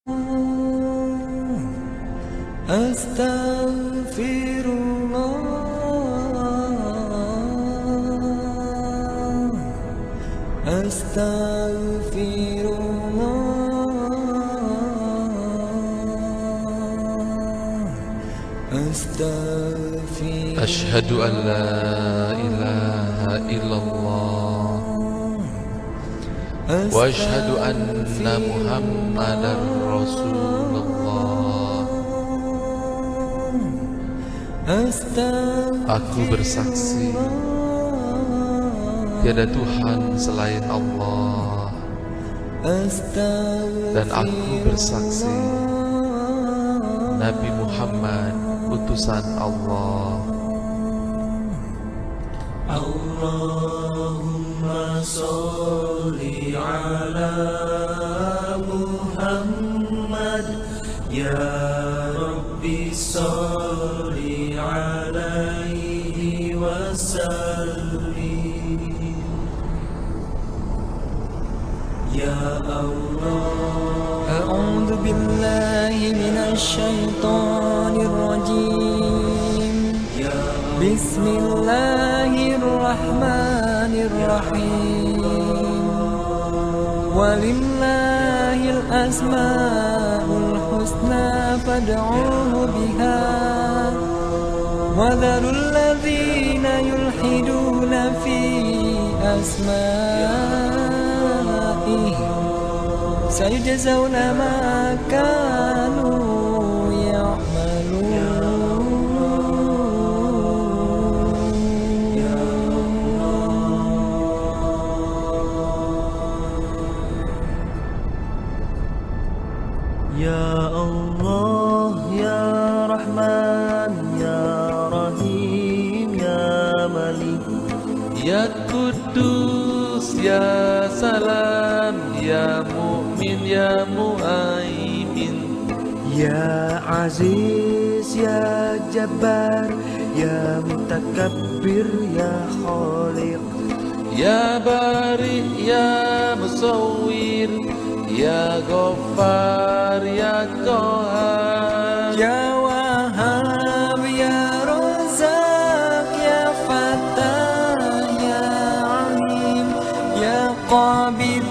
Astaghfirullah, astaghfirullah, astaghfirullah. Asyhadu an la ilaha illallah wa asyhadu anna Muhammadar Rasulullah. Aku bersaksi tiada Tuhan selain Allah, dan aku bersaksi Nabi Muhammad utusan Allah. Allahumma sholli ala Muhammad, ya Rabbi sholli alaihi wasallim. Ya Allah, a'udzu billahi minasy syaithanir rajim. Bismillahirrahmanirrahim. Walillahil asmaul husna fad'uhu biha wa dharul ladzina yulhiduna fi asma'ihi sayujzawna ma kanu ya'malun. Ya Allah, Ya Rahman, Ya Rahim, Ya Malik, Ya Kudus, Ya Salam, Ya Mu'min, Ya Mu'aimin, Ya Aziz, Ya Jabbar, Ya Mutakabbir, Ya Khaliq, Ya Bari, Ya Musawwir, Ya Ghaffar, Ya Qahhar, Ya Wahhab, Ya Razzaq, Ya Fattah, Ya Alim, Ya Qabid,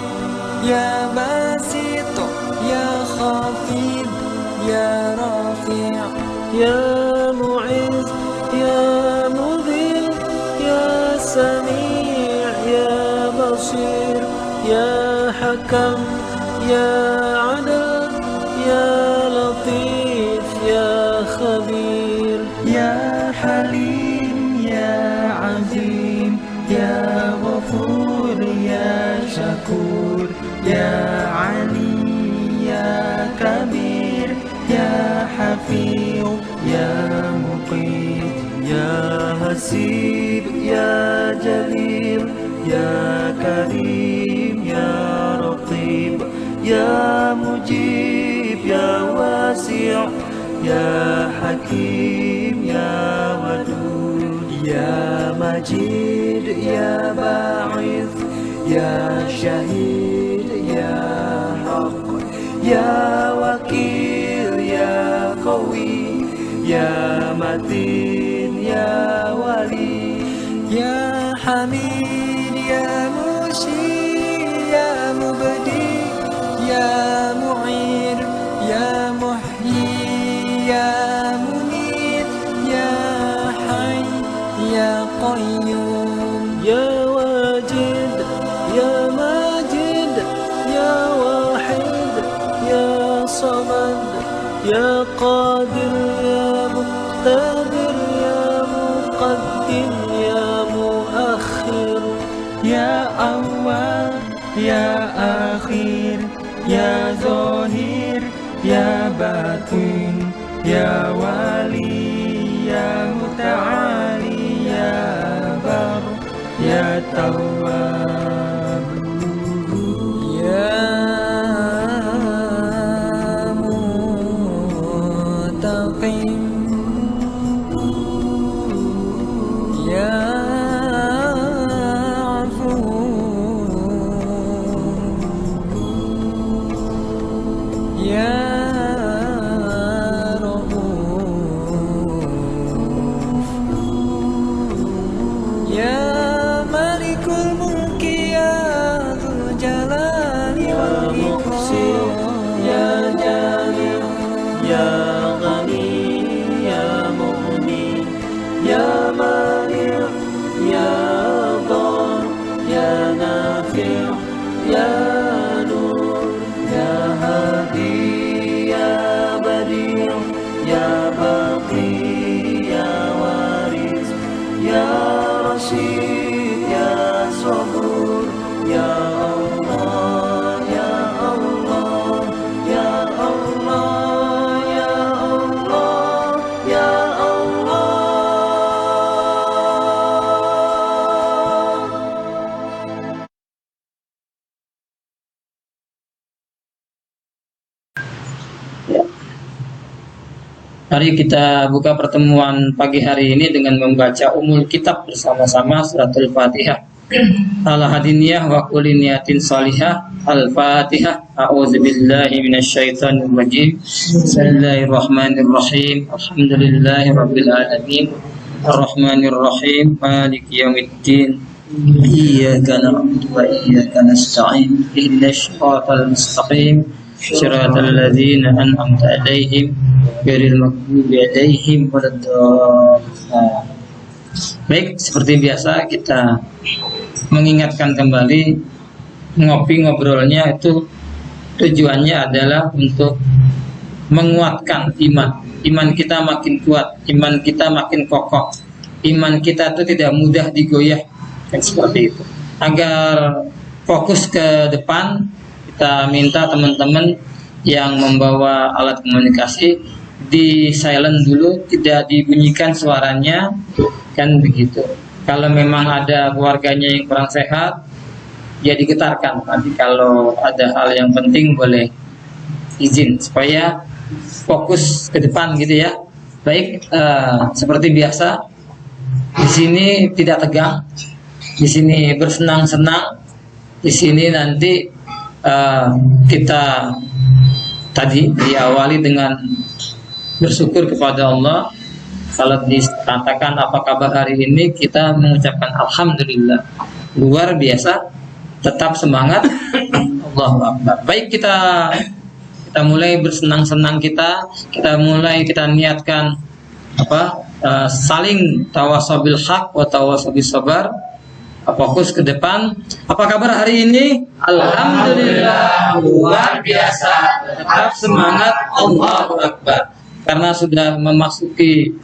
Ya Basit, Ya Khafid, Ya Rafi', Ya Mu'izz, Ya Mudhill, Ya Sami', Ya Basir, Ya Hakam, Ya Adil, Ya Latif, Ya Khabir, Ya Halim, Ya Azim, Ya Ghafur, Ya Shakur, Ya Ali, Ya Kabir, Ya Hafiz, Ya Muqit, Ya Hasib, Ya Jalil, Ya Karim, Ya Raqib, Ya Mujib, Ya Wasi', Ya Hakim, Ya Wadud, Ya Majid, Ya Ba'ith, Ya Syahid, Ya Haq, Ya Wakil, Ya Qawi, Ya Matin, Ya Wali, Ya Hamid, Ya Mushi, Ya Mubdi, Ya Mu'ir, Ya Muhyi, Ya Mumit, Ya Hayy, Ya Qayyum, Ya Wajid, Ya Majid, Ya Wahid, Ya Samad, Ya Qadir, Ya Muqtadir, Ya Muqaddim, Ya Muakhir, Ya Awwal, Ya Akhir, Ya Zahir, Ya Batin, Ya Wali, Ya Muta'ali, Ya Bar, Ya Tawwab, Ya Muttaqin, Ya Afu, Ya نافع يا نور يا هادي يا بديع يا باقي يا وارث يا رشيد يا صبور يا الله يا الله يا الله يا الله يا الله. Mari kita buka pertemuan pagi hari ini dengan membaca umul kitab bersama-sama suratul Fatihah. Al-Hadiniyah wa kulli niyatin salihah. Al-Fatihah. A'udzubillahi minasyaitonir rajim. Bismillahirrahmanirrahim. Alhamdulillahi rabbil alamin. Arrahmanir rahim. Maliki yaumiddin. Iyyaka na'budu wa iyyaka nasta'in. Ihdinas siratal mustaqim. Siratal ladzina an'amta 'alaihim ghairil maghdubi 'alaihim waladdallin. Baik, seperti biasa kita mengingatkan kembali ngobrolnya itu tujuannya adalah untuk menguatkan iman. Iman kita makin kuat, iman kita makin kokoh. Iman kita itu tidak mudah digoyah, kan seperti itu. Agar fokus ke depan, kita minta teman-teman yang membawa alat komunikasi di silent dulu, tidak dibunyikan suaranya, kan begitu. Kalau memang ada keluarganya yang kurang sehat, ya digetarkan. Nanti kalau ada hal yang penting boleh izin supaya fokus ke depan gitu ya. Baik, seperti biasa di sini tidak tegang, di sini bersenang-senang, di sini nanti kita tadi diawali dengan bersyukur kepada Allah. Kalau dikatakan apa kabar hari ini, kita mengucapkan alhamdulillah, luar biasa, tetap semangat. Allahu Akbar. Baik, kita mulai bersenang-senang, kita niatkan saling tawasabil haq wa tawasabil sabar. Fokus ke depan. Apa kabar hari ini? Alhamdulillah, luar biasa, tetap semangat. Allahu Akbar. Karena sudah memasuki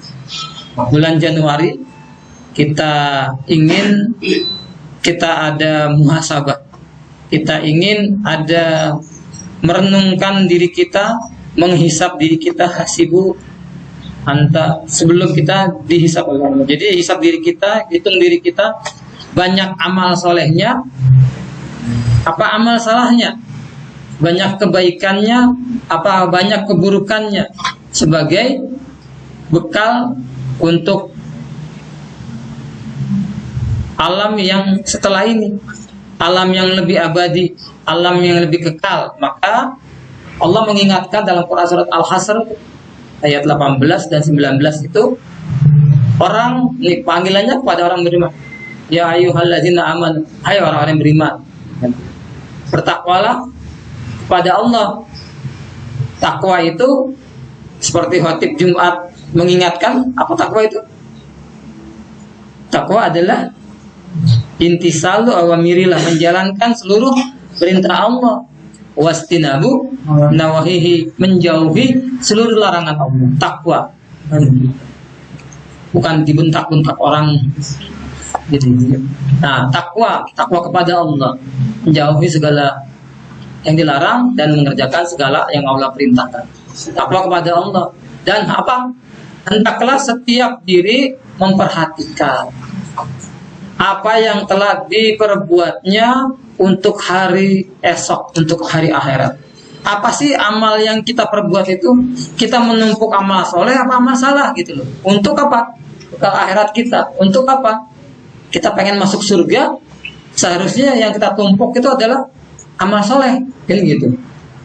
bulan Januari, kita ingin ada muhasabah. Kita ingin ada merenungkan diri kita, menghisap diri kita, hasibu anta, sebelum kita dihisap oleh Allah. Jadi hisap diri kita, hitung diri kita, banyak amal solehnya, apa amal salahnya, banyak kebaikannya, apa banyak keburukannya, sebagai bekal untuk alam yang setelah ini, alam yang lebih abadi, alam yang lebih kekal. Maka Allah mengingatkan dalam Quran surat Al-Hasr ayat 18 dan 19 itu, orang ini panggilannya kepada orang beriman. Ya ayyuhalladzina amanu, hai orang-orang yang beriman, bertakwalah kepada Allah. Takwa itu seperti khotib Jumat mengingatkan, apa takwa itu? Takwa adalah intisalu awamirilah, menjalankan seluruh perintah Allah, wastinabu nawahihi, menjauhi seluruh larangan Allah. Takwa bukan dibentak-bentak orang gitu. Nah, takwa kepada Allah, menjauhi segala yang dilarang dan mengerjakan segala yang Allah perintahkan. Takwa kepada Allah. Dan apa? Hendaklah setiap diri memperhatikan apa yang telah diperbuatnya untuk hari esok, untuk hari akhirat. Apa sih amal yang kita perbuat itu? Kita menumpuk amal soleh apa amal salah gitu loh. Untuk apa? Bekal akhirat kita. Untuk apa? Kita pengen masuk surga, seharusnya yang kita tumpuk itu adalah amal soleh, kan gitu.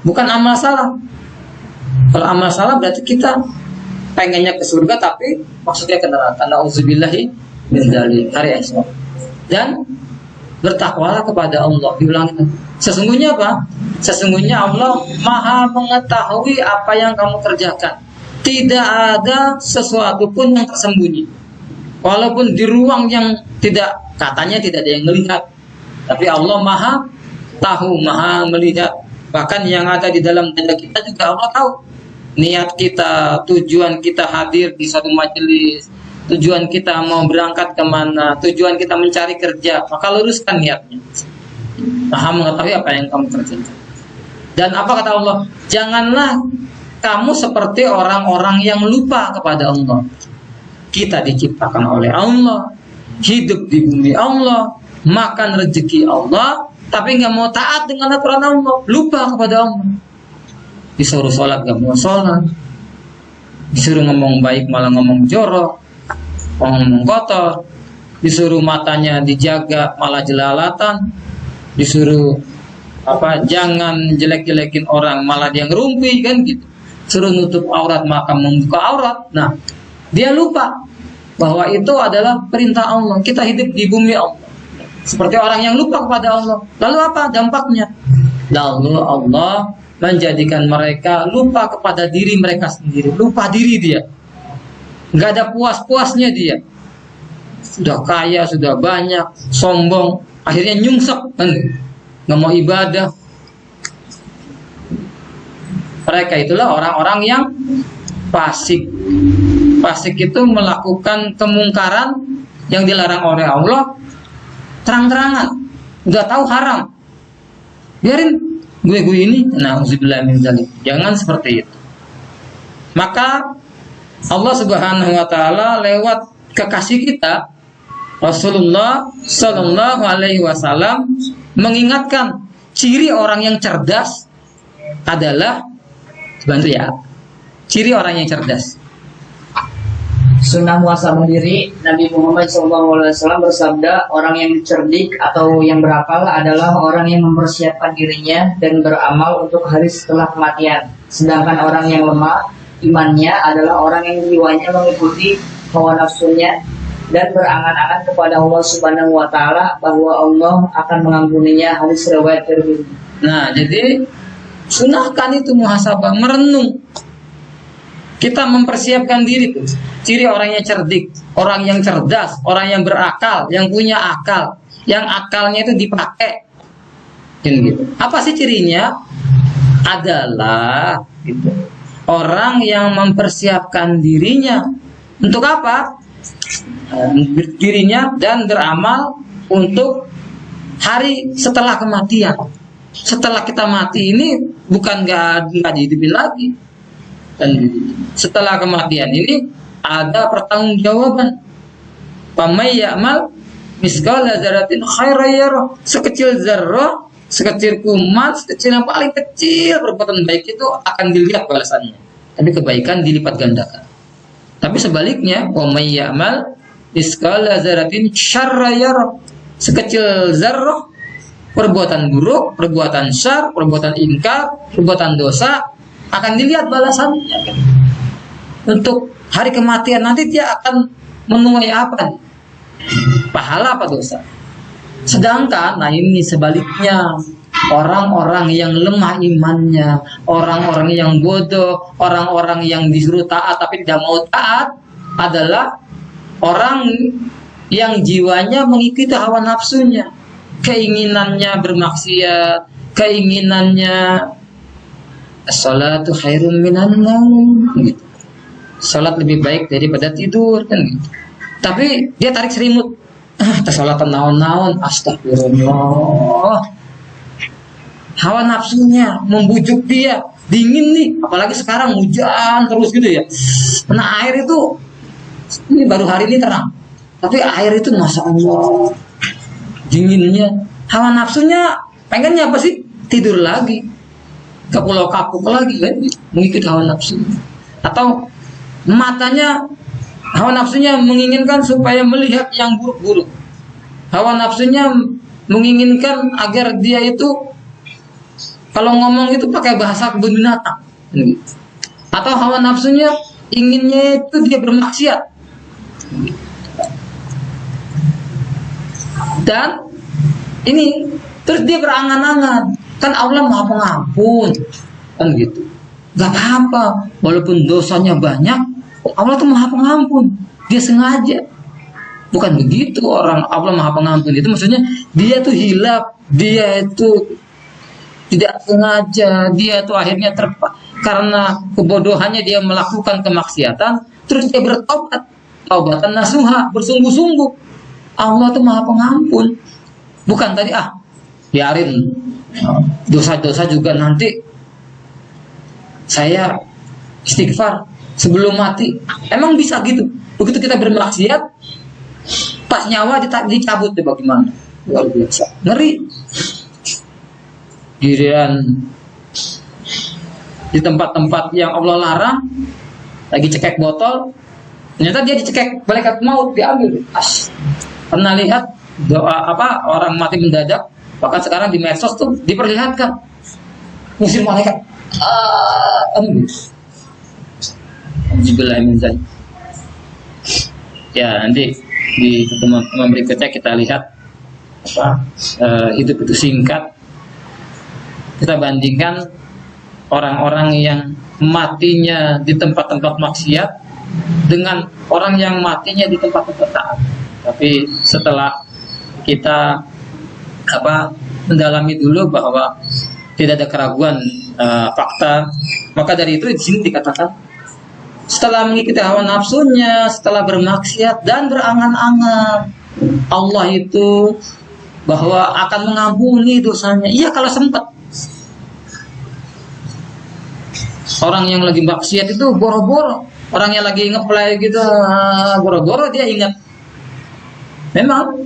Bukan amal salah. Kalau amal salah berarti kita pengennya ke surga tapi maksudnya ke neraka. Nauzubillahi min dzalik, hari esok. Dan bertakwalah kepada Allah. Diulangi. Sesungguhnya apa? Sesungguhnya Allah Maha mengetahui apa yang kamu kerjakan. Tidak ada sesuatu pun yang tersembunyi. Walaupun di ruang yang katanya tidak ada yang melihat, Tapi Allah maha tahu, maha melihat. Bahkan yang ada di dalam dada kita juga Allah tahu. Niat kita, tujuan kita hadir di suatu majelis, tujuan kita mau berangkat kemana, tujuan kita mencari kerja, maka luruskan niatnya. Maha mengetahui apa yang kamu kerjakan. Dan apa kata Allah? Janganlah kamu seperti orang-orang yang lupa kepada Allah. Kita diciptakan oleh Allah, hidup di bumi Allah, makan rezeki Allah, tapi nggak mau taat dengan aturan Allah, lupa kepada Allah. Disuruh sholat nggak mau sholat, disuruh ngomong baik malah ngomong jorok, ngomong kotor, disuruh matanya dijaga malah jelalatan, disuruh jangan jelek-jelekin orang malah dia ngerumpi kan gitu, suruh nutup aurat maka membuka aurat. Nah, dia lupa bahwa itu adalah perintah Allah. Kita hidup di bumi Allah seperti orang yang lupa kepada Allah. Lalu apa dampaknya? Lalu Allah menjadikan mereka lupa kepada diri mereka sendiri, lupa diri dia, nggak ada puas-puasnya dia. Sudah kaya, sudah banyak, sombong, akhirnya nyungsep kan, nggak mau ibadah. Mereka itulah orang-orang yang fasik. Fasik itu melakukan kemungkaran yang dilarang oleh Allah terang-terangan, udah tahu haram, biarin gue ini. Na'udzubillah min dzalik. Jangan seperti itu. Maka Allah Subhanahu wa taala lewat kekasih kita Rasulullah sallallahu alaihi wasallam mengingatkan ciri orang yang cerdas adalah, bantu ya, ciri orang yang cerdas. Sunnah muhasabah diri, Nabi Muhammad SAW bersabda, orang yang cerdik atau yang berakal adalah orang yang mempersiapkan dirinya dan beramal untuk hari setelah kematian. Sedangkan orang yang lemah imannya adalah orang yang jiwanya mengikuti hawa nafsunya dan berangan-angan kepada Allah Subhanahu wa taala bahwa Allah akan mengampuninya. Hadis riwayat Tirmidzi. Nah, jadi sunahkan itu muhasabah, merenung. Kita mempersiapkan diri tuh. Ciri orang yang cerdik, orang yang cerdas, orang yang berakal, yang punya akal, yang akalnya itu dipakai. Gitu. Apa sih cirinya? Adalah gitu, orang yang mempersiapkan dirinya untuk apa? Dirinya dan beramal untuk hari setelah kematian. Setelah kita mati ini bukan nggak dihidupin lagi. Dan setelah kematian ini ada pertanggungjawaban. Pamay ya'mal misqala dzarratin khairan yarah. Sekecil zarrah, sekecil kuman, sekecil yang paling kecil perbuatan baik itu akan dilihat balasannya. Tapi kebaikan dilipat gandakan. Tapi sebaliknya, wa may ya'mal misqala dzarratin syarran yarah. Sekecil zarrah, perbuatan buruk, perbuatan syar, perbuatan ingkar, perbuatan dosa akan dilihat balasannya. Untuk hari kematian nanti dia akan menuai apa? Pahala apa dosa? Sedangkan, nah ini sebaliknya, orang-orang yang lemah imannya, orang-orang yang bodoh, orang-orang yang disuruh taat tapi tidak mau taat adalah orang yang jiwanya mengikuti hawa nafsunya, keinginannya bermaksiat, keinginannya salatu khairun minan naum gitu. Salat lebih baik daripada tidur kan gitu. Tapi dia tarik selimut. Salatan naon-naon, astagfirullah. Hawa nafsunya membujuk dia, dingin nih, apalagi sekarang hujan terus gitu ya. Nah, air itu ini baru hari ini terang. Tapi air itu Masya Allah dinginnya. Hawa nafsunya pengennya apa sih? Tidur lagi. Ke pulau kapuk lagi kan, mengikuti hawa nafsu. Atau matanya, hawa nafsunya menginginkan supaya melihat yang buruk-buruk. Hawa nafsunya menginginkan agar dia itu kalau ngomong itu pakai bahasa kebun binatang. Atau hawa nafsunya inginnya itu dia bermaksiat. Dan ini terus dia berangan-angan. Kan Allah Maha Pengampun, kan gitu. Gak apa-apa, walaupun dosanya banyak, Allah tuh Maha Pengampun. Dia sengaja Bukan begitu, orang Allah Maha Pengampun itu maksudnya dia tuh hilaf, dia itu tidak sengaja, dia tuh akhirnya karena kebodohannya dia melakukan kemaksiatan, terus dia bertobat, taubatan nasuha, bersungguh-sungguh. Allah tuh Maha Pengampun. Bukan tadi biarin dosa-dosa juga nanti saya istighfar sebelum mati. Emang bisa gitu? Begitu kita bermaksiat, pas nyawa dicabut, bagaimana? Luar biasa, ngeri. Giliran di tempat-tempat yang Allah larang, lagi cekek botol, ternyata dia dicekek malaikat maut, diambil. Pernah lihat orang mati mendadak? Bahkan sekarang di medsos tuh diperlihatkan musim malaikat. Ya, nanti di pertemuan berikutnya kita lihat hidup itu singkat. Kita bandingkan orang-orang yang matinya di tempat-tempat maksiat dengan orang yang matinya di tempat-tempat taat. Tapi setelah kita mendalami dulu bahwa tidak ada keraguan fakta, maka dari itu di sini dikatakan setelah mengikuti hawa nafsunya, setelah bermaksiat dan berangan-angan Allah itu bahwa akan mengampuni dosanya. Iya, kalau sempat. Orang yang lagi maksiat itu boro-boro, orang yang lagi ngeplay gitu boro-boro dia ingat. Memang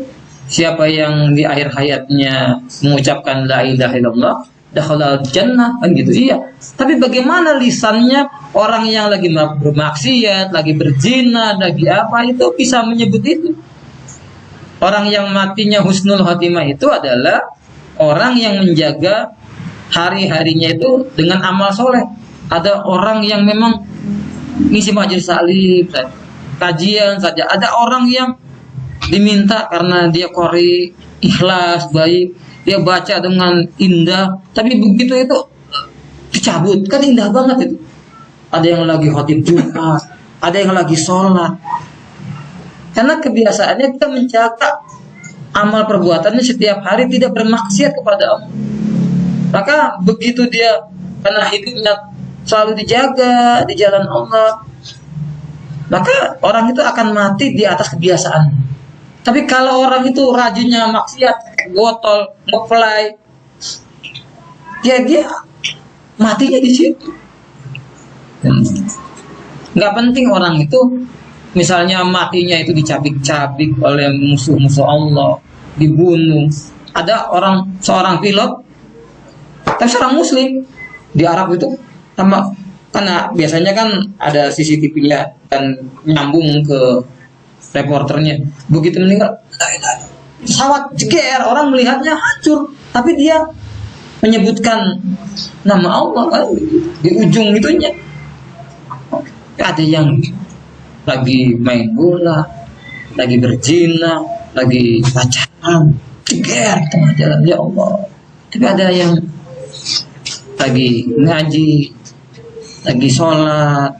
siapa yang di akhir hayatnya mengucapkan la ilaha illallah dakhalal jannah, kan gitu. Iya. Tapi bagaimana lisannya orang yang lagi bermaksiat, lagi berzina, lagi apa itu bisa menyebut itu? Orang yang matinya husnul khotimah itu adalah orang yang menjaga hari-harinya itu dengan amal soleh. Ada orang yang memang ngisi majelis taklim, kajian saja. Ada orang yang diminta karena dia qori, ikhlas, baik, dia baca dengan indah, tapi begitu itu dicabut, kan indah banget itu. Ada yang lagi khotib Jumat, ada yang lagi sholat. Karena kebiasaannya kita menjaga amal perbuatannya setiap hari tidak bermaksiat kepada Allah. Maka begitu dia karena hidupnya selalu dijaga di jalan Allah, maka orang itu akan mati di atas kebiasaan. Tapi kalau orang itu rajinnya maksiat, botol, ngeplay, dia matinya di situ. Nggak penting orang itu, misalnya matinya itu dicabik-cabik oleh musuh-musuh Allah, dibunuh. Ada seorang pilot, tapi seorang Muslim di Arab itu, karena biasanya kan ada CCTV-nya dan nyambung ke reporternya. Begitu meninggal, pesawat jeger, orang melihatnya hancur, tapi dia menyebutkan nama Allah kan di ujung itunya. Ada yang lagi main bola, lagi berzina, lagi pacaran, jeger tengah jalan, ya Allah. Tapi ada yang lagi ngaji, lagi sholat.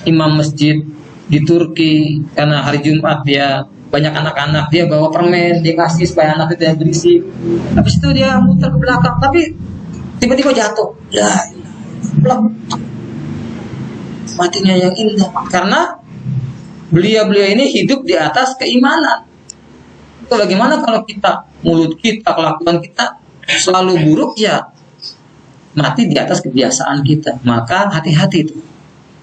Imam masjid di Turki, karena hari Jumat dia banyak anak-anak, dia bawa permen, dia kasih supaya anak itu berisik. Habis itu dia muter ke belakang, tapi tiba-tiba jatuh. Ya, matinya yang indah, karena beliau ini hidup di atas keimanan. Itu bagaimana kalau kita, mulut kita, kelakuan kita selalu buruk, ya mati di atas kebiasaan kita. Maka hati-hati itu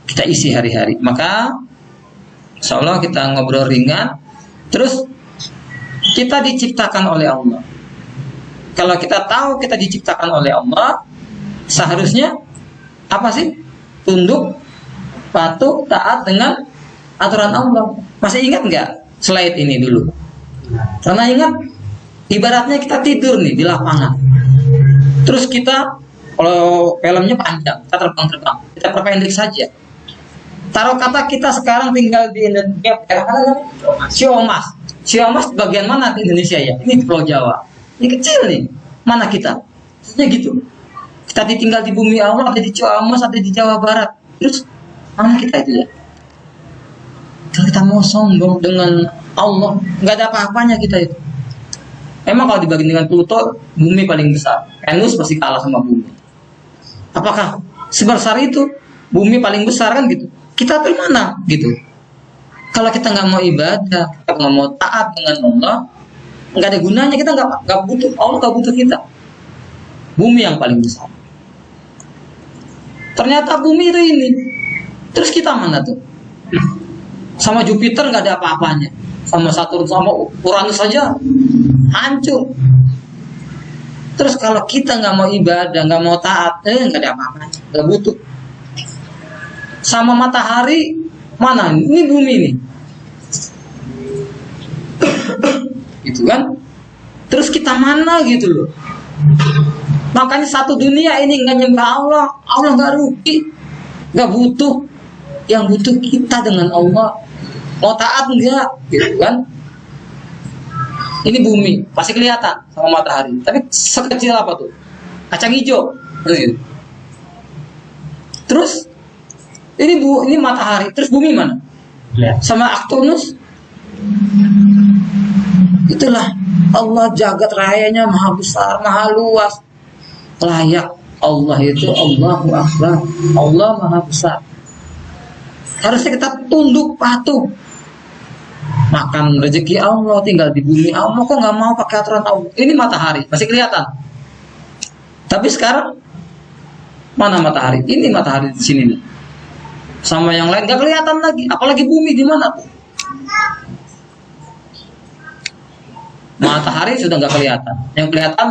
kita isi hari-hari. Maka insya Allah kita ngobrol ringan. Terus kita diciptakan oleh Allah. Kalau kita tahu kita diciptakan oleh Allah, seharusnya apa sih? Tunduk, patuh, taat dengan aturan Allah. Masih ingat nggak slide ini dulu? Karena ingat, ibaratnya kita tidur nih di lapangan. Terus kita, kalau filmnya panjang, kita terbang-terbang, kita perpendek saja. Taruh kata kita sekarang tinggal di Indonesia, Ciamas. Ciamas bagian mana di Indonesia ya? Ini di Pulau Jawa. Ini kecil nih. Mana kita? Maksudnya gitu. Kita tinggal di bumi Allah, ada di Ciamas, ada di Jawa Barat. Terus mana kita itu ya? Kalau kita mau sombong dengan Allah, nggak ada apa-apanya kita itu. Emang kalau dibagi dengan Pluto, bumi paling besar. Venus pasti kalah sama bumi. Apakah sebesar itu? Bumi paling besar kan gitu. Kita tuh mana gitu? Kalau kita nggak mau ibadah, kita nggak mau taat dengan Allah, nggak ada gunanya. Kita nggak butuh Allah, nggak butuh kita. Bumi yang paling besar. Ternyata bumi itu ini. Terus kita mana tuh? Sama Jupiter nggak ada apa-apanya. Sama Saturn, sama Uranus saja hancur. Terus kalau kita nggak mau ibadah, nggak mau taat, nggak ada apa-apanya, nggak butuh. Sama matahari mana? Ini bumi nih, gitu kan? Terus kita mana gitu loh? Makanya satu dunia ini nggak nyembah Allah, Allah nggak rugi, nggak butuh. Yang butuh kita dengan Allah. Mau taat enggak, gitu kan? Ini bumi pasti kelihatan sama matahari, tapi sekecil apa tuh? Kacang hijau, gitu. Terus ini matahari, terus bumi mana? Sama Aktonus. Itulah Allah, jagat rayanya maha besar, maha luas. Layak Allah itu Allahu Akbar. Allah maha besar. Harusnya kita tunduk patuh. Makan rezeki Allah, tinggal di bumi Allah, kok nggak mau pakai aturan Allah? Ini matahari masih kelihatan. Tapi sekarang mana matahari? Ini matahari di sini nih. Sama yang lain nggak kelihatan lagi. Apalagi bumi di mana tuh? Matahari sudah nggak kelihatan. Yang kelihatan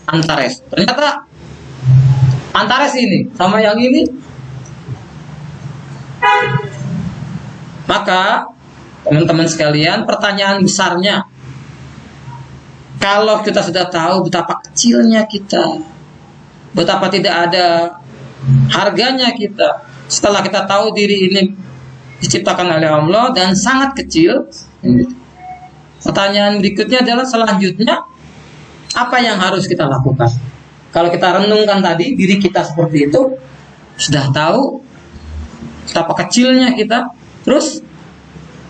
Antares. Ternyata Antares ini sama yang ini. Maka teman-teman sekalian, pertanyaan besarnya, kalau kita sudah tahu betapa kecilnya kita, betapa tidak ada harganya kita, setelah kita tahu diri ini diciptakan oleh Allah dan sangat kecil, pertanyaan berikutnya adalah selanjutnya, apa yang harus kita lakukan? Kalau kita renungkan tadi, diri kita seperti itu, sudah tahu betapa kecilnya kita, terus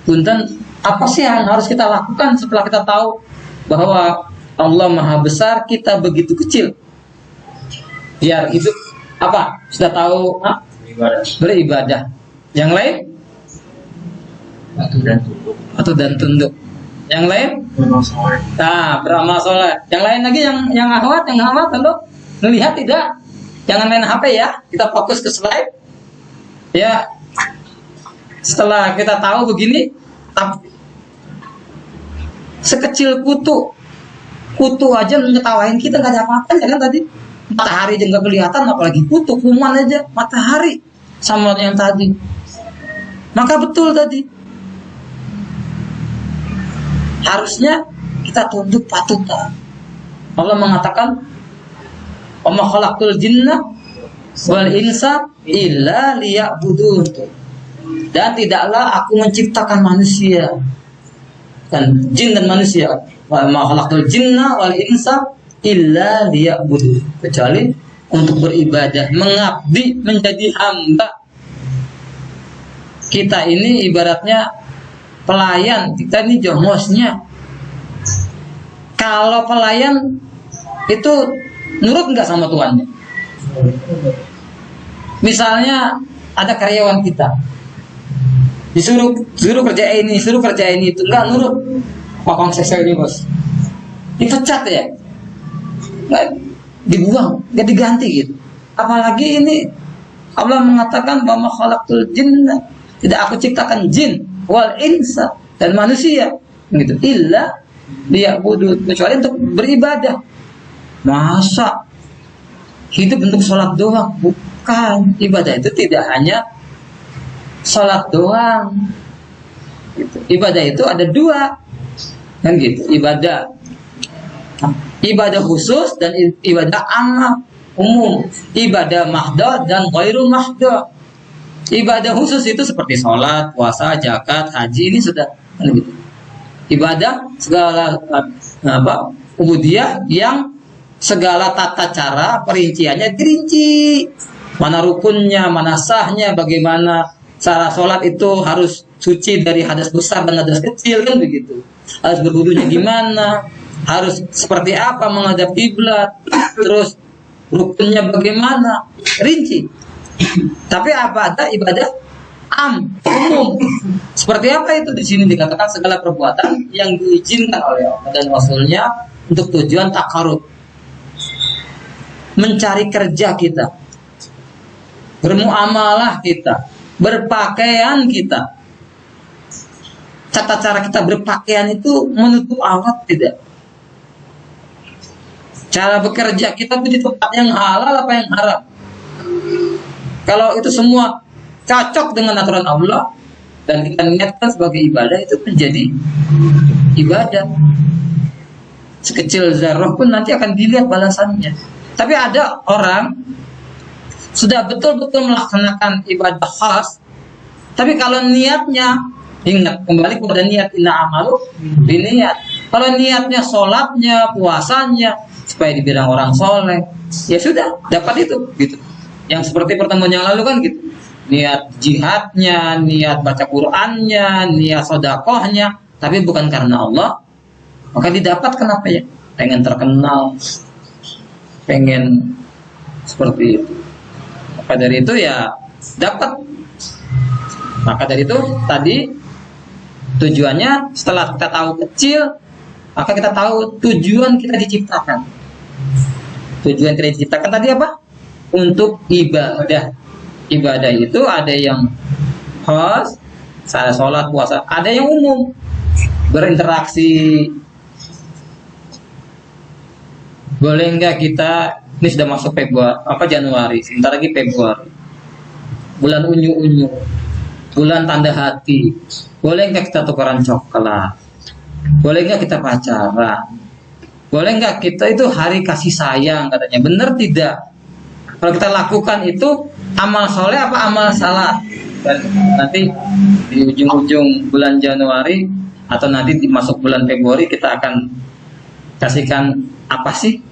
punten, apa sih yang harus kita lakukan setelah kita tahu bahwa Allah maha besar, kita begitu kecil? Biar hidup apa? Sudah tahu beribadah. Yang lain? Patuh dan tunduk. Yang lain? Beramal soleh. Yang lain lagi yang akhwat, tentu melihat tidak. Jangan main HP ya. Kita fokus ke slide. Ya. Setelah kita tahu begini, sekecil kutu aja ngetawain kita, nggak ada apa-apa kan tadi. Matahari aja nggak kelihatan, apalagi kutu, kuman aja matahari sama yang tadi. Maka betul tadi, harusnya kita tunduk patuh. Allah mengatakan, "Wa ma khalaqtul jinna wal insa illa liya'budun." Dan tidaklah aku menciptakan manusia dan jin dan manusia, wa ma khalaqtul jinna wal insa illa liya'budun, kecuali untuk beribadah, mengabdi, menjadi hamba. Kita ini ibaratnya pelayan, kita ini jomosnya. Kalau pelayan itu nurut nggak sama tuannya? Misalnya ada karyawan kita, disuruh kerja ini, itu nggak nurut, pakong sesel ini bos, dipecat ya, nggak dibuang, nggak diganti gitu. Apalagi ini Allah mengatakan bahwa khalaqtul jinna, tidak aku ciptakan jin wal insa dan manusia gitu, illa liya'budun, kecuali untuk beribadah. Masa hidup untuk sholat doang? Bukan. Ibadah itu tidak hanya sholat doang gitu. Ibadah itu ada dua kan gitu, ibadah khusus dan ibadah amal umum, ibadah mahdoh dan ghairu mahdoh. Ibadah khusus itu seperti sholat, puasa, zakat, haji, ini sudah kan gitu. Ibadah segala ubudiyah yang segala tata cara perinciannya dirinci, mana rukunnya, mana sahnya, bagaimana Cara sholat itu harus suci dari hadas besar dan hadas kecil, kan begitu. Harus berwudunya gimana, harus seperti apa menghadap kiblat, terus rukunnya bagaimana, rinci. Tapi apa ada ibadah umum. Seperti apa itu? Di sini dikatakan segala perbuatan yang diizinkan oleh Allah dan Rasulnya untuk tujuan takarub, mencari kerja kita, bermuamalah kita, berpakaian kita. Tata cara kita berpakaian itu menutup aurat tidak? Cara bekerja kita itu di tempat yang halal apa yang haram? Kalau itu semua cocok dengan aturan Allah dan kita niatkan sebagai ibadah, itu menjadi ibadah. Sekecil zarah pun nanti akan dilihat balasannya. Tapi ada orang sudah betul-betul melaksanakan ibadah khas, tapi kalau niatnya, ingat kembali kepada niat, inna amalu biniat. Kalau niatnya sholatnya, puasanya supaya dibilang orang soleh, ya sudah dapat itu gitu. Yang seperti pertemuan yang lalu kan gitu. Niat jihadnya, niat baca Qur'annya, niat sodakohnya, tapi bukan karena Allah, maka didapat. Kenapa ya? Pengen terkenal, pengen seperti itu. Maka dari itu ya dapat. Maka dari itu tadi tujuannya, setelah kita tahu kecil, maka kita tahu tujuan kita diciptakan. Tujuan kita diciptakan tadi apa? Untuk ibadah. Ibadah itu ada yang khas, sholat, puasa. Ada yang umum, berinteraksi. Boleh nggak kita, ini sudah masuk Januari, sebentar lagi Februari, bulan unyu-unyu, bulan tanda hati. Boleh nggak kita tukaran coklat? Boleh nggak kita pacaran? Boleh nggak kita, itu hari kasih sayang katanya. Benar tidak? Kalau kita lakukan itu amal soleh apa amal salah? Dan nanti di ujung-ujung bulan Januari atau nanti masuk bulan Februari kita akan kasihkan apa sih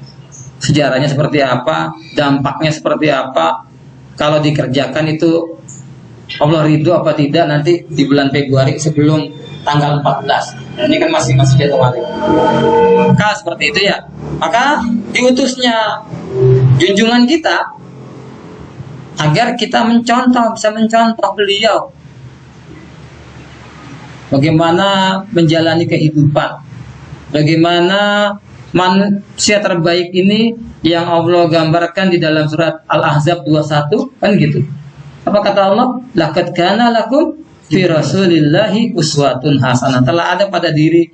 sejarahnya, seperti apa, dampaknya seperti apa, kalau dikerjakan itu Allah ridho apa tidak nanti di bulan Februari sebelum tanggal 14. Ini kan masih Januari. Maka seperti itu ya. Maka diutusnya junjungan kita agar kita bisa mencontoh beliau bagaimana menjalani kehidupan, bagaimana manusia terbaik ini yang Allah gambarkan di dalam surat Al-Ahzab 21, kan gitu. Apa kata Allah? Laqad kana lakum fi rasulillahi uswatun hasanah. Telah ada pada diri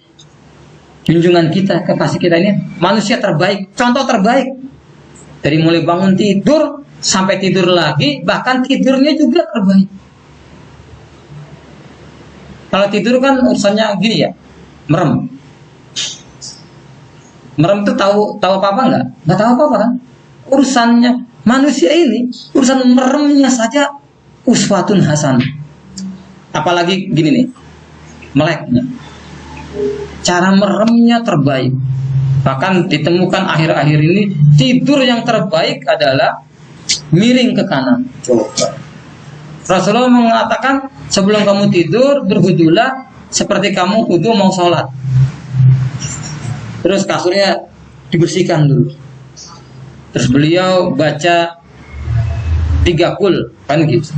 junjungan kita, kekasih kita ini manusia terbaik, contoh terbaik. Dari mulai bangun tidur sampai tidur lagi, bahkan tidurnya juga terbaik. Kalau tidur kan urusannya gini ya, merem. Merem itu tahu apa-apa enggak? Enggak tahu apa-apa kan? Urusannya manusia ini, urusan meremnya saja uswatun hasan. Apalagi gini nih, meleknya. Cara meremnya terbaik. Bahkan ditemukan akhir-akhir ini tidur yang terbaik adalah miring ke kanan. Coba. Rasulullah mengatakan sebelum kamu tidur berwudulah seperti kamu wudu mau sholat. Terus kasurnya dibersihkan dulu. Terus beliau baca 3 kul kan gitu.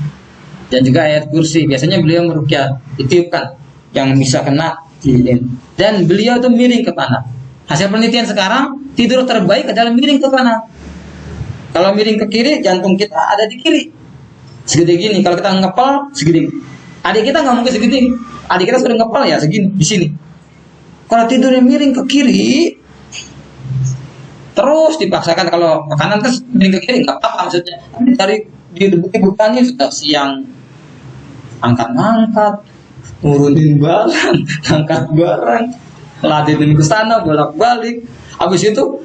Dan juga ayat kursi. Biasanya beliau meruqyah ditiupkan yang bisa kena jilin. Dan beliau itu miring ke kanan. Hasil penelitian sekarang tidur terbaik adalah miring ke kanan. Kalau miring ke kiri, jantung kita ada di kiri. Segede gini. Kalau kita ngepel segede. Adik kita nggak mungkin segede. Adik kita sudah ngepel ya segini di sini. Kalau tidurnya miring ke kiri, terus dipaksakan kalau ke kanan terus miring ke kiri nggak apa-apa maksudnya. Tapi dari bukannya sudah siang angkat-angkat, turunin barang, angkat barang, ladenin ke sana bolak-balik. Habis itu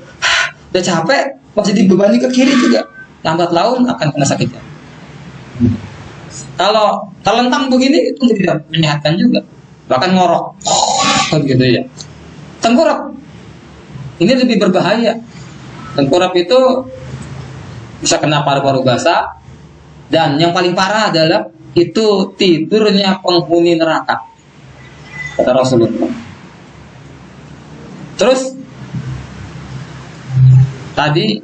udah capek masih dibebani ke kiri juga, lambat laun akan kena sakit. Kalau terlentang begini itu tidak menyehatkan juga, bahkan ngorok, gitu ya. Tengkurap ini lebih berbahaya. Tengkurap itu bisa kena paru-paru basah, Dan yang paling parah adalah itu tidurnya penghuni neraka, kata Rasulullah. Terus tadi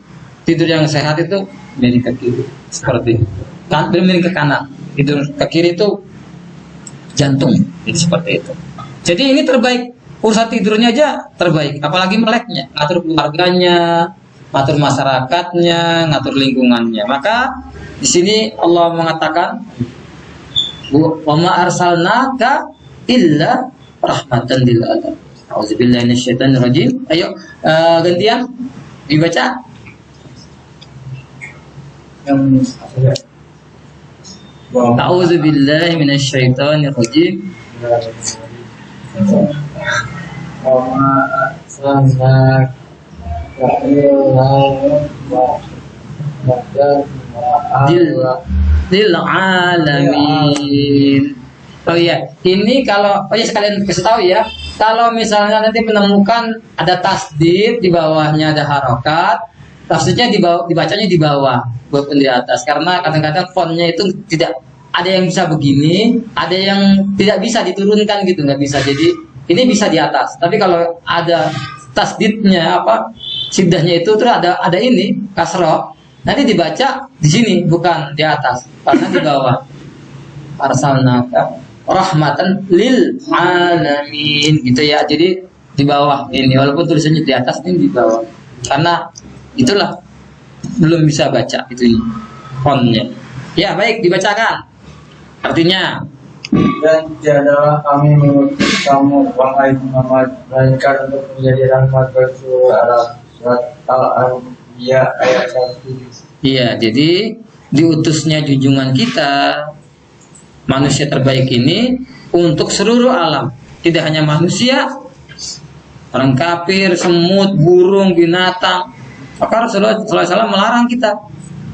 tidur yang sehat itu miring ke kiri seperti itu. Miring ke kanan, tidur ke kiri itu jantung, jadi seperti itu. Jadi ini terbaik, urusan tidurnya aja terbaik, apalagi meleknya, ngatur keluarganya, ngatur masyarakatnya, ngatur lingkungannya. Maka di sini Allah mengatakan, "Wa ma arsalnaka illa rahmatan lil alamin." Auzubillahi minasyaitonir rajim. Ayo gantian dibaca. Auzubillahi minasyaitonir rajim. Lil alamin. Oh iya, ini kalau sekalian kasih tahu ya, kalau misalnya nanti menemukan ada tasdid di bawahnya ada harokat, tasdidnya dibacanya di bawah, bukan di atas, karena kadang-kadang fontnya itu tidak ada yang bisa begini, ada yang tidak bisa diturunkan gitu, nggak bisa. Jadi ini bisa di atas, tapi kalau ada tasdidnya siddahnya itu terus ada ini kasroh, nanti dibaca di sini bukan di atas, karena di bawah. Arsalnaka rahmatan lil alamin gitu ya. Jadi di bawah ini, walaupun tulisannya di atas, ini di bawah, karena itulah belum bisa baca itu fontnya. Ya baik, dibacakan artinya. Dan tiadalah kami mengutus kamu wahai Muhammad melainkan untuk menjadi rahmat bagi seluruh alam. Surat Al-Anbiya ayat 1. Iya, jadi diutusnya junjungan kita, manusia terbaik ini, untuk seluruh alam, tidak hanya manusia, orang kafir, semut, burung, binatang. Maka Rasulullah SAW melarang kita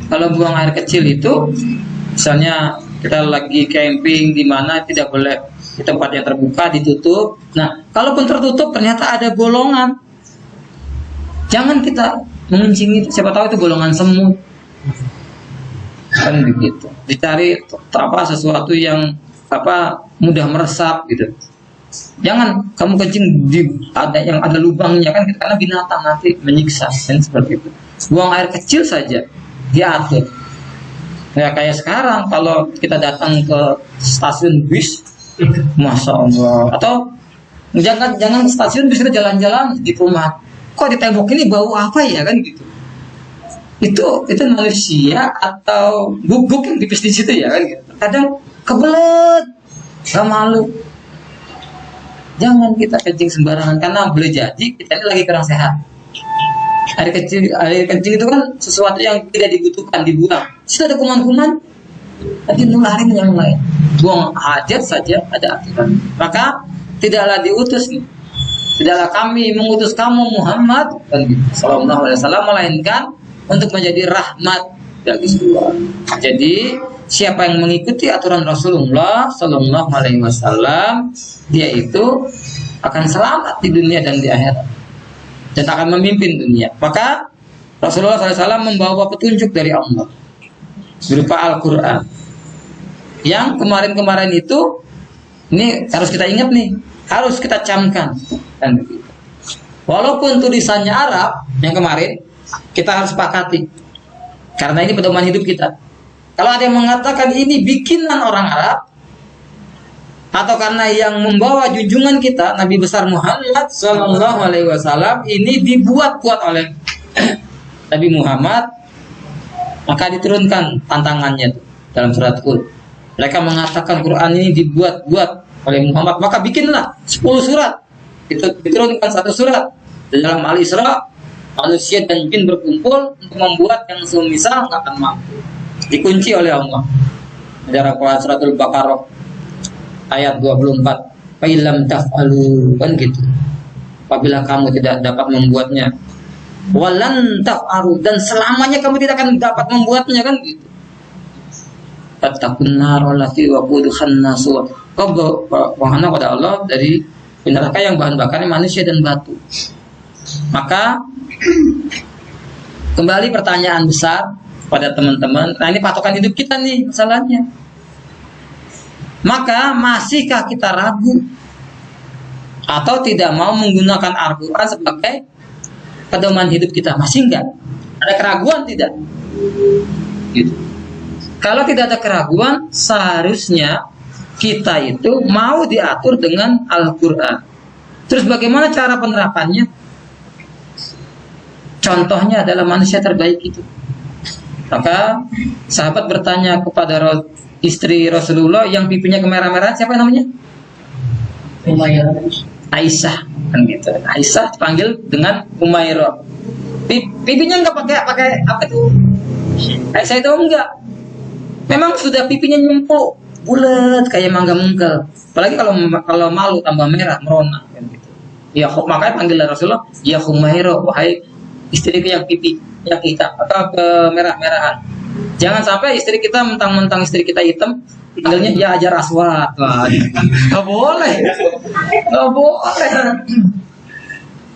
kalau buang air kecil itu, misalnya kita lagi camping di mana, tidak boleh di tempat yang terbuka, ditutup. Nah, kalaupun tertutup ternyata ada bolongan, jangan kita mengencing itu, siapa tahu itu bolongan semut. Kan begitu. Dicari sesuatu yang mudah meresap gitu. Jangan kamu kencing yang ada lubangnya kan, karena binatang nanti menyiksa kan, seperti itu. Buang air kecil saja diatur. Ya kayak sekarang kalau kita datang ke stasiun bis, Masya Allah, atau jangan stasiun bis, kita jalan-jalan di rumah, kok di tembok ini bau apa ya kan gitu. Itu manusia atau guguk yang tipis di situ ya kan gitu. Kadang kebelet, gak malu. Jangan kita kencing sembarangan, karena boleh jadi kita ini lagi kurang sehat. Air kencing itu kan sesuatu yang tidak dibutuhkan, dibuang. Situ ada kuman-kuman, nanti nularin yang lain. Buang hajat saja ada aturan. Maka tidaklah diutus nih, tidaklah kami mengutus kamu Muhammad sallallahu alaihi wasallam, melainkan untuk menjadi rahmat bagi semua. Jadi siapa yang mengikuti aturan Rasulullah sallallahu alaihi wasallam, dia itu akan selamat di dunia dan di akhirat, dan akan memimpin dunia. Maka Rasulullah SAW membawa petunjuk dari Allah berupa Al-Quran, yang kemarin-kemarin itu, ini harus kita ingat nih, harus kita camkan dan begitu. Walaupun tulisannya Arab yang kemarin, kita harus sepakati, karena ini pedoman hidup kita. Kalau ada yang mengatakan ini bikinan orang Arab, atau karena yang membawa junjungan kita Nabi besar Muhammad Sallallahu Alaihi Wasallam ini dibuat-buat oleh Nabi Muhammad, maka diturunkan tantangannya tuh dalam surat Hud. Mereka mengatakan Quran ini dibuat-buat oleh Muhammad, maka bikinlah 10 surat. Itu diturunkan 1 surat. Dalam Al-Isra, manusia dan jin berkumpul untuk membuat yang semisal, nggak akan mampu. Dikunci oleh Allah. Dalam Quran suratul Baqarah ayat 24, "Fa'ilam taf'alu," kan gitu. Apabila kamu tidak dapat membuatnya, walan taf'alu, dan selamanya kamu tidak akan dapat membuatnya, kan gitu. Fattaqun nar allati waquduhan nas. Kau berwahana pada Allah dari neraka yang bahan bakarnya manusia dan batu. Maka kembali pertanyaan besar, pada teman-teman. Nah ini patokan hidup kita nih masalahnya. Maka masihkah kita ragu atau tidak mau menggunakan Al-Quran sebagai pedoman hidup kita? Masih enggak? Ada keraguan tidak? Gitu. Kalau tidak ada keraguan, seharusnya kita itu mau diatur dengan Al-Quran. Terus bagaimana cara penerapannya? Contohnya adalah manusia terbaik itu. Maka sahabat bertanya kepada istri Rasulullah yang pipinya kemerah-merahan, siapa namanya? Umayyah. Aisyah, kan gitu. Aisyah dipanggil dengan Umairah. Pipinya enggak pakai apa itu? Aisyah itu enggak. Memang sudah pipinya nyempuk, bulat kayak mangga mungkel. Apalagi kalau malu tambah merah, merona kan gitu. Ya makanya panggil Rasulullah, ya Umairah, wahai istriku yang pipinya kita atau kemerah-merahan. Jangan sampai istri kita mentang-mentang istri kita hitam, panggilnya ya Hajar Aswad. Wah, nggak boleh, nggak boleh.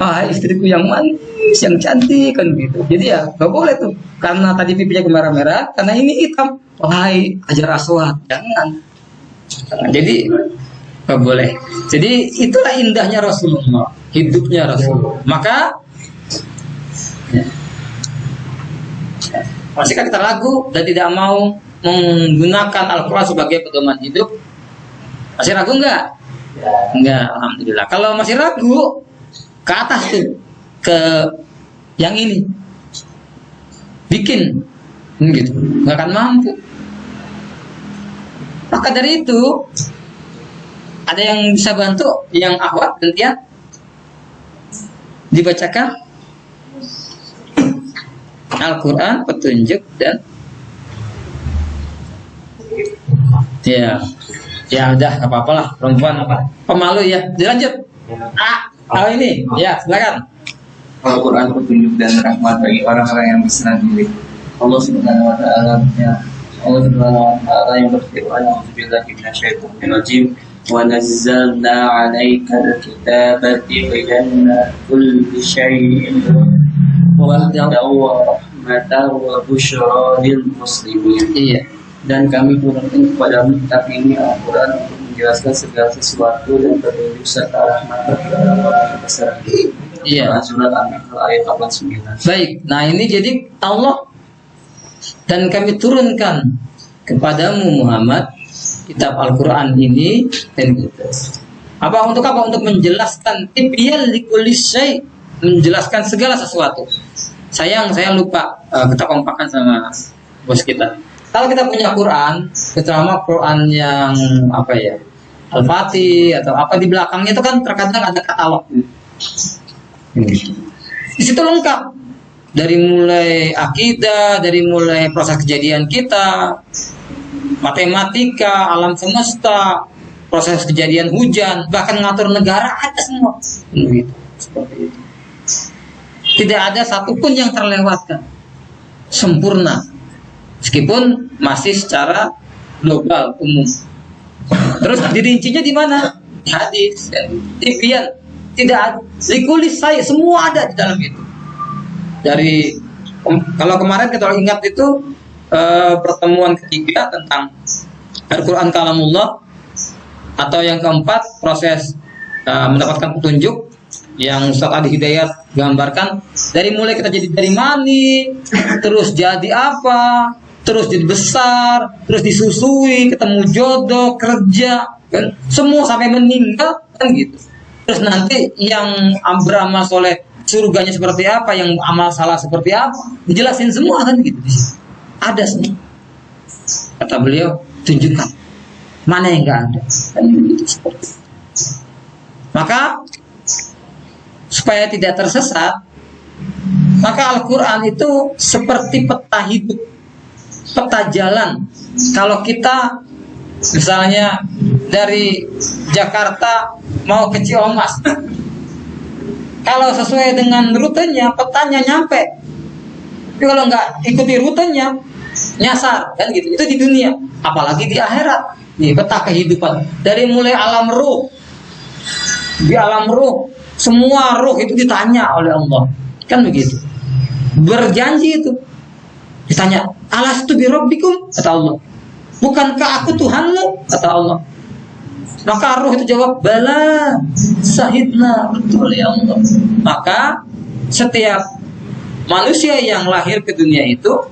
Ah, istriku yang manis, yang cantik kan gitu. Jadi ya nggak boleh tuh, karena tadi pipinya kemerah-merah, karena ini hitam. Wahai Hajar Aswad, jangan. Jadi nggak boleh. Jadi itulah indahnya Rasulullah, hidupnya Rasulullah. Maka masihkah kita ragu dan tidak mau menggunakan Al-Quran sebagai pedoman hidup? Masih ragu enggak? Enggak, alhamdulillah. Kalau masih ragu, ke atas tuh, ke yang ini, bikin, gitu, nggak akan mampu. Maka dari itu, ada yang bisa bantu, yang akhwat gantian dibacakan Al-Quran, petunjuk dan ya udah nggak apa-apa lah, perempuan apa pemalu ya, dilanjut. Ini ya silakan. Al-Quran petunjuk dan rahmat bagi orang-orang yang berserah diri. Allah Subhanahu wa taala yang berfirman, "A'udzubillahi minasyaitonir rajim. Wa nazzalna 'alaikal kitaba tibyana kulli syai'in wa rahmatan wa busyra lil muslimin." Iya. Dan kami turunkan kepadamu kitab ini, Al-Quran, untuk menjelaskan segala sesuatu dan petunjuk serta rahmat bagi orang-orang yang berserah diri. Iya. Surat An-Nahl ayat 89. Baik, nah ini jadi Allah dan kami turunkan kepadamu Muhammad kitab Al-Quran ini dan gitu. Untuk apa? Untuk menjelaskan tibyal likulli syai', menjelaskan segala sesuatu. Sayang saya lupa kita kompakan sama bos kita. Kalau kita punya Quran, terutama Quran yang apa ya, Al-Fatih atau apa di belakangnya itu kan terkadang ada katalog. Di situ lengkap, dari mulai akidah, dari mulai proses kejadian kita, matematika, alam semesta, proses kejadian hujan, bahkan ngatur negara ada semua. Seperti itu. Tidak ada satupun yang terlewatkan, sempurna. Meskipun masih secara global umum. Terus dirincinya di mana? Hadis, tibyan, tidak ada. Likulis saya semua ada di dalam itu. Dari kalau kemarin kita ingat itu pertemuan ketiga tentang Al-Quran Kalamullah, atau yang keempat proses mendapatkan petunjuk yang Ustaz Adi Hidayat gambarkan dari mulai kita jadi dari mani, terus jadi apa, terus jadi besar, terus disusui, ketemu jodoh, kerja, kan semua sampai meninggal kan gitu. Terus nanti yang beramal soleh surganya seperti apa, yang amal salah seperti apa, dijelasin semua kan gitu. Ada semua. Kata beliau, tunjukkan mana yang nggak ada. Kan gitu seperti itu. Maka supaya tidak tersesat, maka Al-Quran itu seperti peta hidup, peta jalan. Kalau kita misalnya dari Jakarta mau ke Ciamis, kalau sesuai dengan rutenya, petanya nyampe. Tapi kalau nggak ikuti rutenya, nyasar kan gitu. Itu di dunia, apalagi di akhirat. Nih peta kehidupan dari mulai alam ruh. Di alam ruh, semua ruh itu ditanya oleh Allah, kan begitu. Berjanji itu Ditanya, alastu bi rabbikum? Kata Allah, bukankah aku Tuhanmu? Kata Allah. Maka ruh itu jawab, bala, syahidna, betul ya Allah. Maka setiap manusia yang lahir ke dunia itu,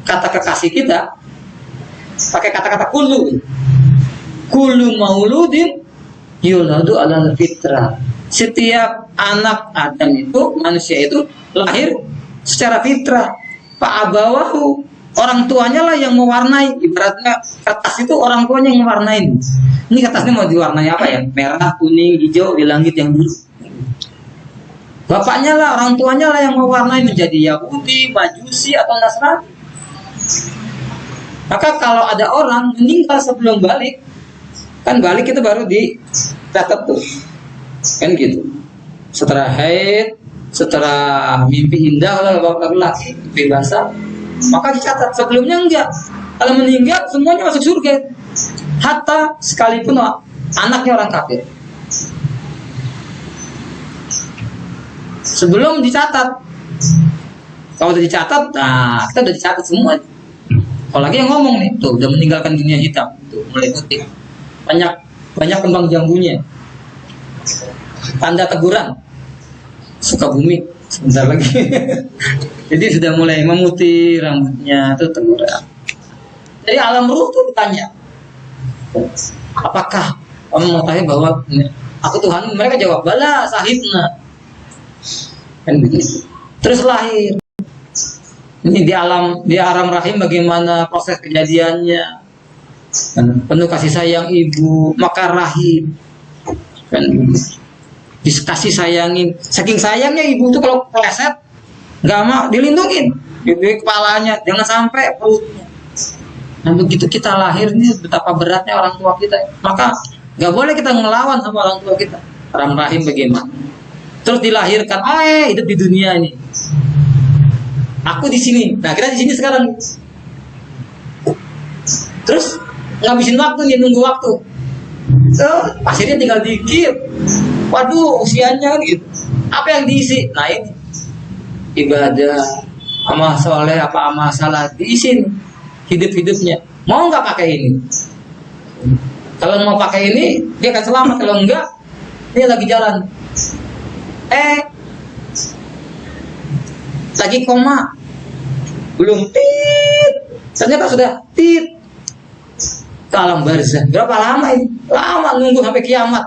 kata kekasih kita pakai kata-kata kullu mauludin yuladu ala fitrah. Setiap anak Adam itu, manusia itu lahir secara fitrah. Fa'abawahu, orang tuanya lah yang mewarnai. Ibaratnya kertas itu orang tuanya yang mewarnai. Ini kertasnya mau diwarnai apa ya? Merah, kuning, hijau, di langit yang biru. Bapaknya lah, orang tuanya lah yang mewarnai menjadi Yahudi, Majusi atau Nasrani. Maka kalau ada orang meninggal sebelum balik, kan balik itu baru dicatat tuh, kan gitu. Setelah haid, setelah mimpi indah kalau laki-laki, mimpi basah, maka dicatat. Sebelumnya enggak. Kalau meninggal semuanya masuk surga. Hatta sekalipun anaknya orang kafir. Sebelum dicatat. Kalau udah dicatat, nah kita udah dicatat semua. Kalau lagi yang ngomong nih, tuh udah meninggalkan dunia hitam, tuh mulai putih. Banyak kembang jambunya. Tanda teguran. Sukabumi sebentar lagi. Jadi sudah mulai memutih rambutnya, itu teguran. Jadi alam ruh tuh ditanya, apakah kamu mengetahui bahwa aku Tuhan? Mereka jawab, bala sahibna. Kan begitu. Terus lahir. Ini di alam rahim bagaimana proses kejadiannya. Penuh kasih sayang ibu, maka rahim. Kan dikasih sayangin. Saking sayangnya ibu tuh kalau keleset nggak mau dilindungin di kepalanya, jangan sampai perutnya. Nah begitu kita lahir nih, betapa beratnya orang tua kita. Maka nggak boleh kita ngelawan sama orang tua kita. Alam rahim bagaimana? Terus dilahirkan, hidup di dunia ini. Aku di sini. Nah kita di sini sekarang. Terus ngabisin waktu nih, nunggu waktu. Pasirnya tinggal dikit. Waduh, usianya gitu. Apa yang diisi? Nah ini ibadah, amal soleh, apa amal salah diisi nih. Hidup-hidupnya. Mau nggak pakai ini? Kalau mau pakai ini, dia akan selamat. Kalau enggak, dia lagi jalan. Lagi koma, belum tit, ternyata sudah tit. Ke alam barzah. Berapa lama ini? Lama, nunggu sampai kiamat.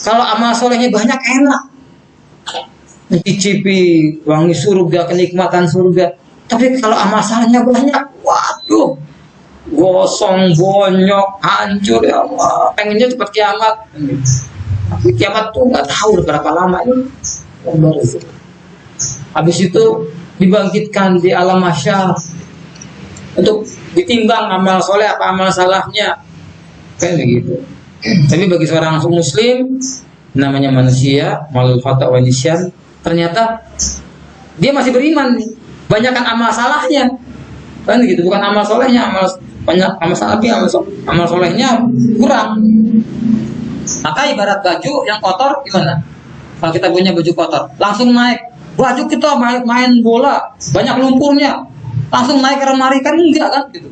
Kalau amal solehnya banyak, enak. Mencicipi wangi surga, kenikmatan surga. Tapi kalau amal salahnya banyak, waduh, gosong, bonyok, hancur ya Allah. Pengennya cepat kiamat. Tapi kiamat tuh nggak tahu berapa lama ini. Habis itu dibangkitkan di alam mahsyar untuk ditimbang amal soleh apa amal salahnya, kayak begitu. Tapi bagi seorang muslim, namanya manusia, malul khata' wa nisyan, ternyata dia masih beriman nih. Banyakkan amal salahnya, kan gitu, bukan amal solehnya. Banyak amal salahnya, amal solehnya kurang. Maka ibarat baju yang kotor gimana? Kalau kita punya baju kotor, langsung naik. Baju kita main bola, banyak lumpurnya, langsung naik ke lemari, kan enggak kan gitu.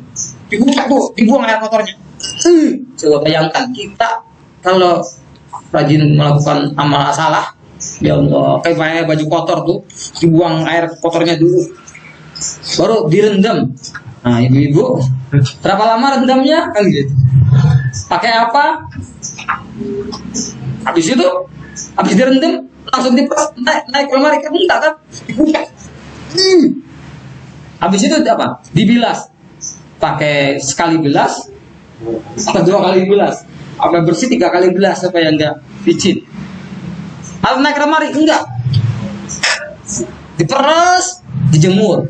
Dibuang air kotornya. Coba bayangkan kita kalau rajin melakukan amal salah, ya Allah, kayak baju kotor tuh, dibuang air kotornya dulu, baru direndam. Nah ibu-ibu, berapa lama rendamnya kan gitu? Pakai apa? Habis itu, habis direndam langsung diperas, naik ke lemari, kan enggak kan? Dibuka. Habis itu apa? Dibilas. Pakai sekali bilas atau 2 kali bilas? Apa bersih 3 kali bilas supaya enggak licin? Harus naik ke lemari? Enggak. Diperas, dijemur.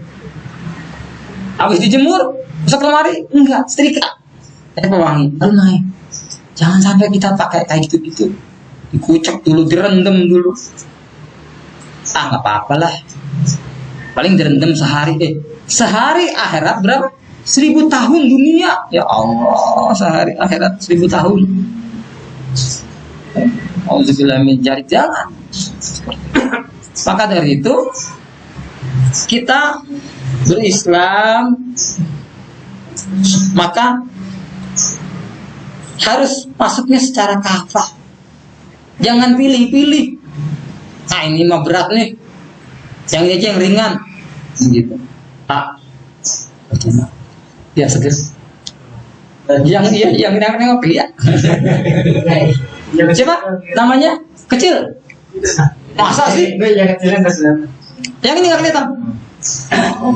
Habis dijemur, masuk ke lemari? Enggak, setrika. Pewangi, lalu naik. Jangan sampai kita pakai kayak gitu-gitu. Dikucek dulu, direndam dulu. Nggak apa-apalah. Paling direndam sehari. Sehari akhirat berapa? 1000 tahun dunia. Ya Allah, sehari akhirat 1000 tahun. Auzubillah min dzalik, jangan. Maka dari itu, kita berislam, maka harus masuknya secara kafah. Jangan pilih-pilih. Nah ini mah berat nih, yang ini aja yang ringan, gitu. Tak, ya seger. Yang ngopi ya. Siapa namanya? Kecil. Masa sih? Yang kecilnya nggak kelihatan. Yang ini nggak kelihatan.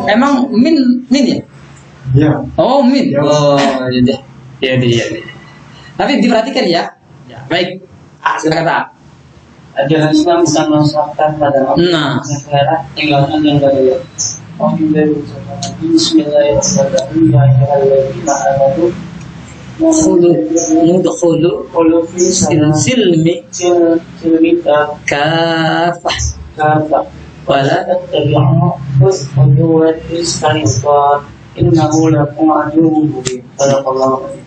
Emang min ya? Iya. Oh min. Ya. Oh iya deh. Tapi diperhatikan ya. Ya baik. Silakan tak. Ajaran Islam bukan mensahkan pada orang Nah. yang selera, tinggalkan yang gaya. Bismillahirrahmanirrahim. Ya ayyuhalladzina amanu Mudkhulu qulu fi silmi silmi kafah kafah wala tattabi'u khutuwati syaitan innahu lakum aduwwun mubin. Barakallahu fiik.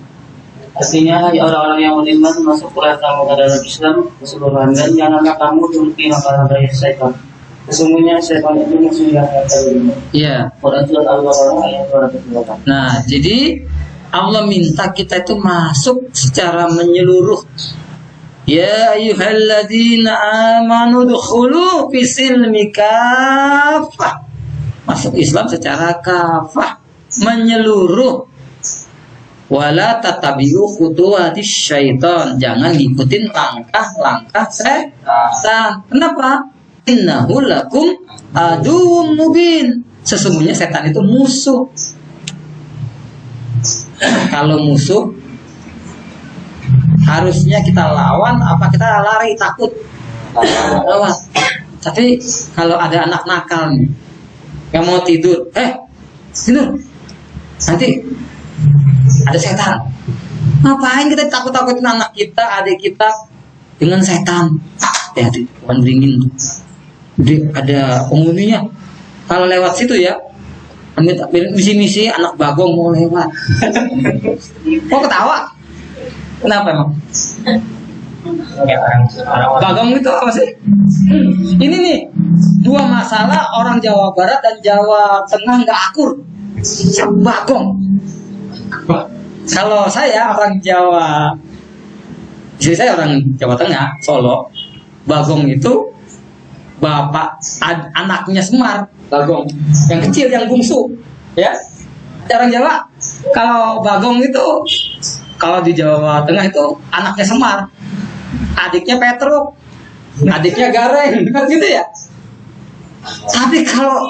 Artinya, hai orang-orang yang beriman, masuklah kamu ke dalam Islam keseluruhan dan janganlah kamu turuti langkah-langkah syaitan. Sesungguhnya syaitan itu musuh yang nyata. Iya. Quran surat Al-Baqarah ayat 208. Nah, jadi Allah minta kita itu masuk secara menyeluruh. Ya ayyuhalladzina amanu dukhulu fi silmi kafah. Masuk Islam secara kafah, menyeluruh. Wala tatabi'u khutuwatis syaitan. Jangan ngikutin langkah-langkah setan. Kenapa? Innahu lakum aduwwun mubin. Sesungguhnya setan itu musuh. Kalau musuh harusnya kita lawan, apa kita lari takut? Lawan. Tapi kalau ada anak nakal nih, yang mau tidur, tidur. Nanti ada setan. Ngapain kita takut-takutin anak kita, adik kita dengan setan? Hati-hati, bukan beringin. Jadi ada penghuninya. Kalau lewat situ ya, misi-misi anak bagong mau lewat. Kok ketawa? Kenapa emang? Bagong itu apa sih? Ini nih, dua masalah orang Jawa Barat dan Jawa Tengah nggak akur. Bagong. Kalau saya orang Jawa, jadi saya orang Jawa Tengah, Solo. Bagong itu bapak anaknya Semar, Bagong. Yang kecil, yang bungsu, ya. Orang Jawa, kalau Bagong itu, kalau di Jawa Tengah itu anaknya Semar, adiknya Petruk, adiknya Gareng, kan gitu ya. Tapi kalau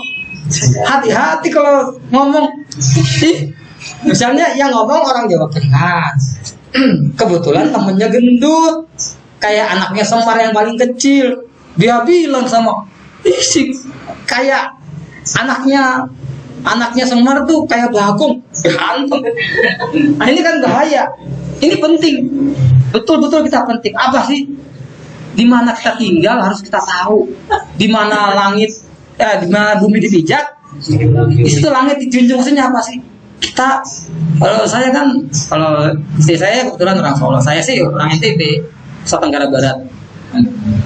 hati-hati kalau ngomong, misalnya yang ngomong orang Jawa Tengah, kebetulan temennya gendut, kayak anaknya Semar yang paling kecil, dia bilang sama, kayak anaknya Semar tuh kayak Bagong, berantem. Nah ini kan bahaya. Ini penting, betul-betul kita penting. Apa sih? Di mana kita tinggal harus kita tahu. Di mana langit, di mana bumi dipijak, di situ langit dijunjung. Maksudnya apa sih? Kita, kalau saya kan, kalau istri saya kebetulan orang Solo, saya sih orang NTB, Nusa Tenggara Barat,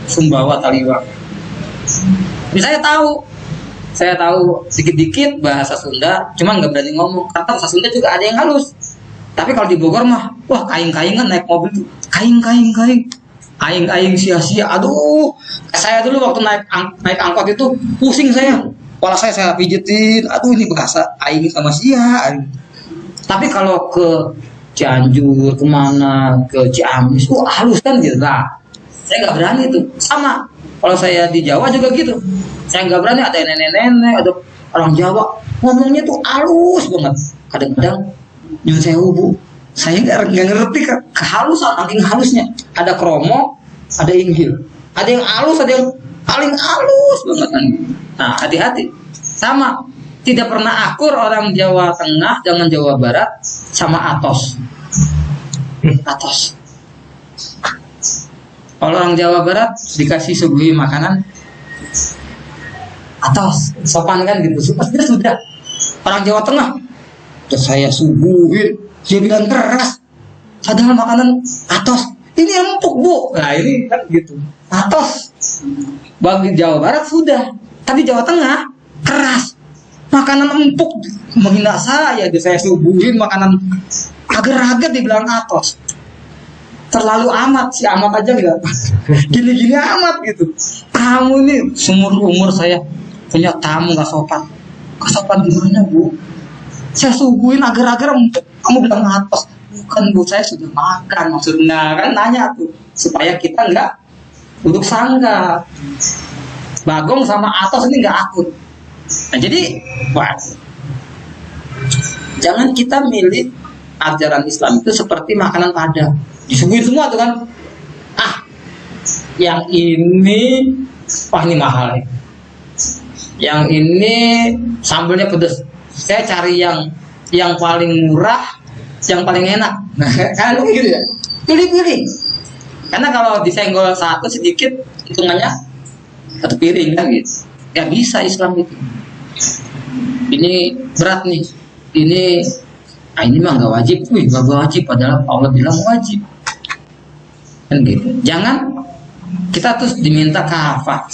Sumbawa, Taliwang. Tapi saya tahu dikit-dikit bahasa Sunda, cuma nggak berani ngomong. Karena bahasa Sunda juga ada yang halus. Tapi kalau di Bogor mah, wah kaing-kaingan naik mobil tuh, kaing sia-sia. Aduh, saya dulu waktu naik angkot itu pusing saya. Kepala saya pijetin, aduh ini bahasa aing sama sia. Tapi kalau ke Cianjur, kemana, ke Ciamis, halus kan gitu lah. Saya nggak berani tuh. Sama, kalau saya di Jawa juga gitu. Saya nggak berani, ada nenek-nenek, ada orang Jawa ngomongnya tuh halus banget. Kadang-kadang nyun sewu bu, saya nggak ngerti kehalusan, saking halusnya. Ada kromo, ada inggil, ada yang halus, ada yang paling halus banget. Nah hati-hati, sama tidak pernah akur orang Jawa Tengah dengan Jawa Barat sama atos. Kalau orang Jawa Barat dikasih suguhi makanan atos, sopan kan gitu, sudah. Orang Jawa Tengah, terus saya suguhin, dia bilang keras, padahal makanan atos, ini empuk bu. Nah ini kan gitu, atos. Bagi Jawa Barat sudah, tapi Jawa Tengah keras. makanan empuk, menghina saya, saya suguhin makanan agar-agar dibilang atos. Terlalu amat, si amat aja enggak gini-gini amat gitu. Kamu ini seumur umur saya punya tamu gak sopan. Gak sopan gimana Bu? Saya suguhin agar-agar empuk, kamu bilang atos. Bukan Bu, saya sudah makan maksudnya. Kan nanya tuh supaya kita enggak duduk sangka Bagong sama Atos ini enggak akut. Nah jadi jangan kita milih ajaran Islam itu seperti makanan Padang, disuguhin semua tuh kan. Yang ini ini mahal nih. Yang ini sambelnya pedas. Saya cari yang paling murah, yang paling enak. Nah, kan gitu ya. Pilih-pilih. Karena kalau disenggol satu sedikit, hitungannya satu piring kan gitu. Gak bisa Islam itu. Ini berat nih. Ini mah nggak wajib. Nggak wajib. Padahal Allah bilang wajib. Kan gitu. Jangan kita terus diminta kafah.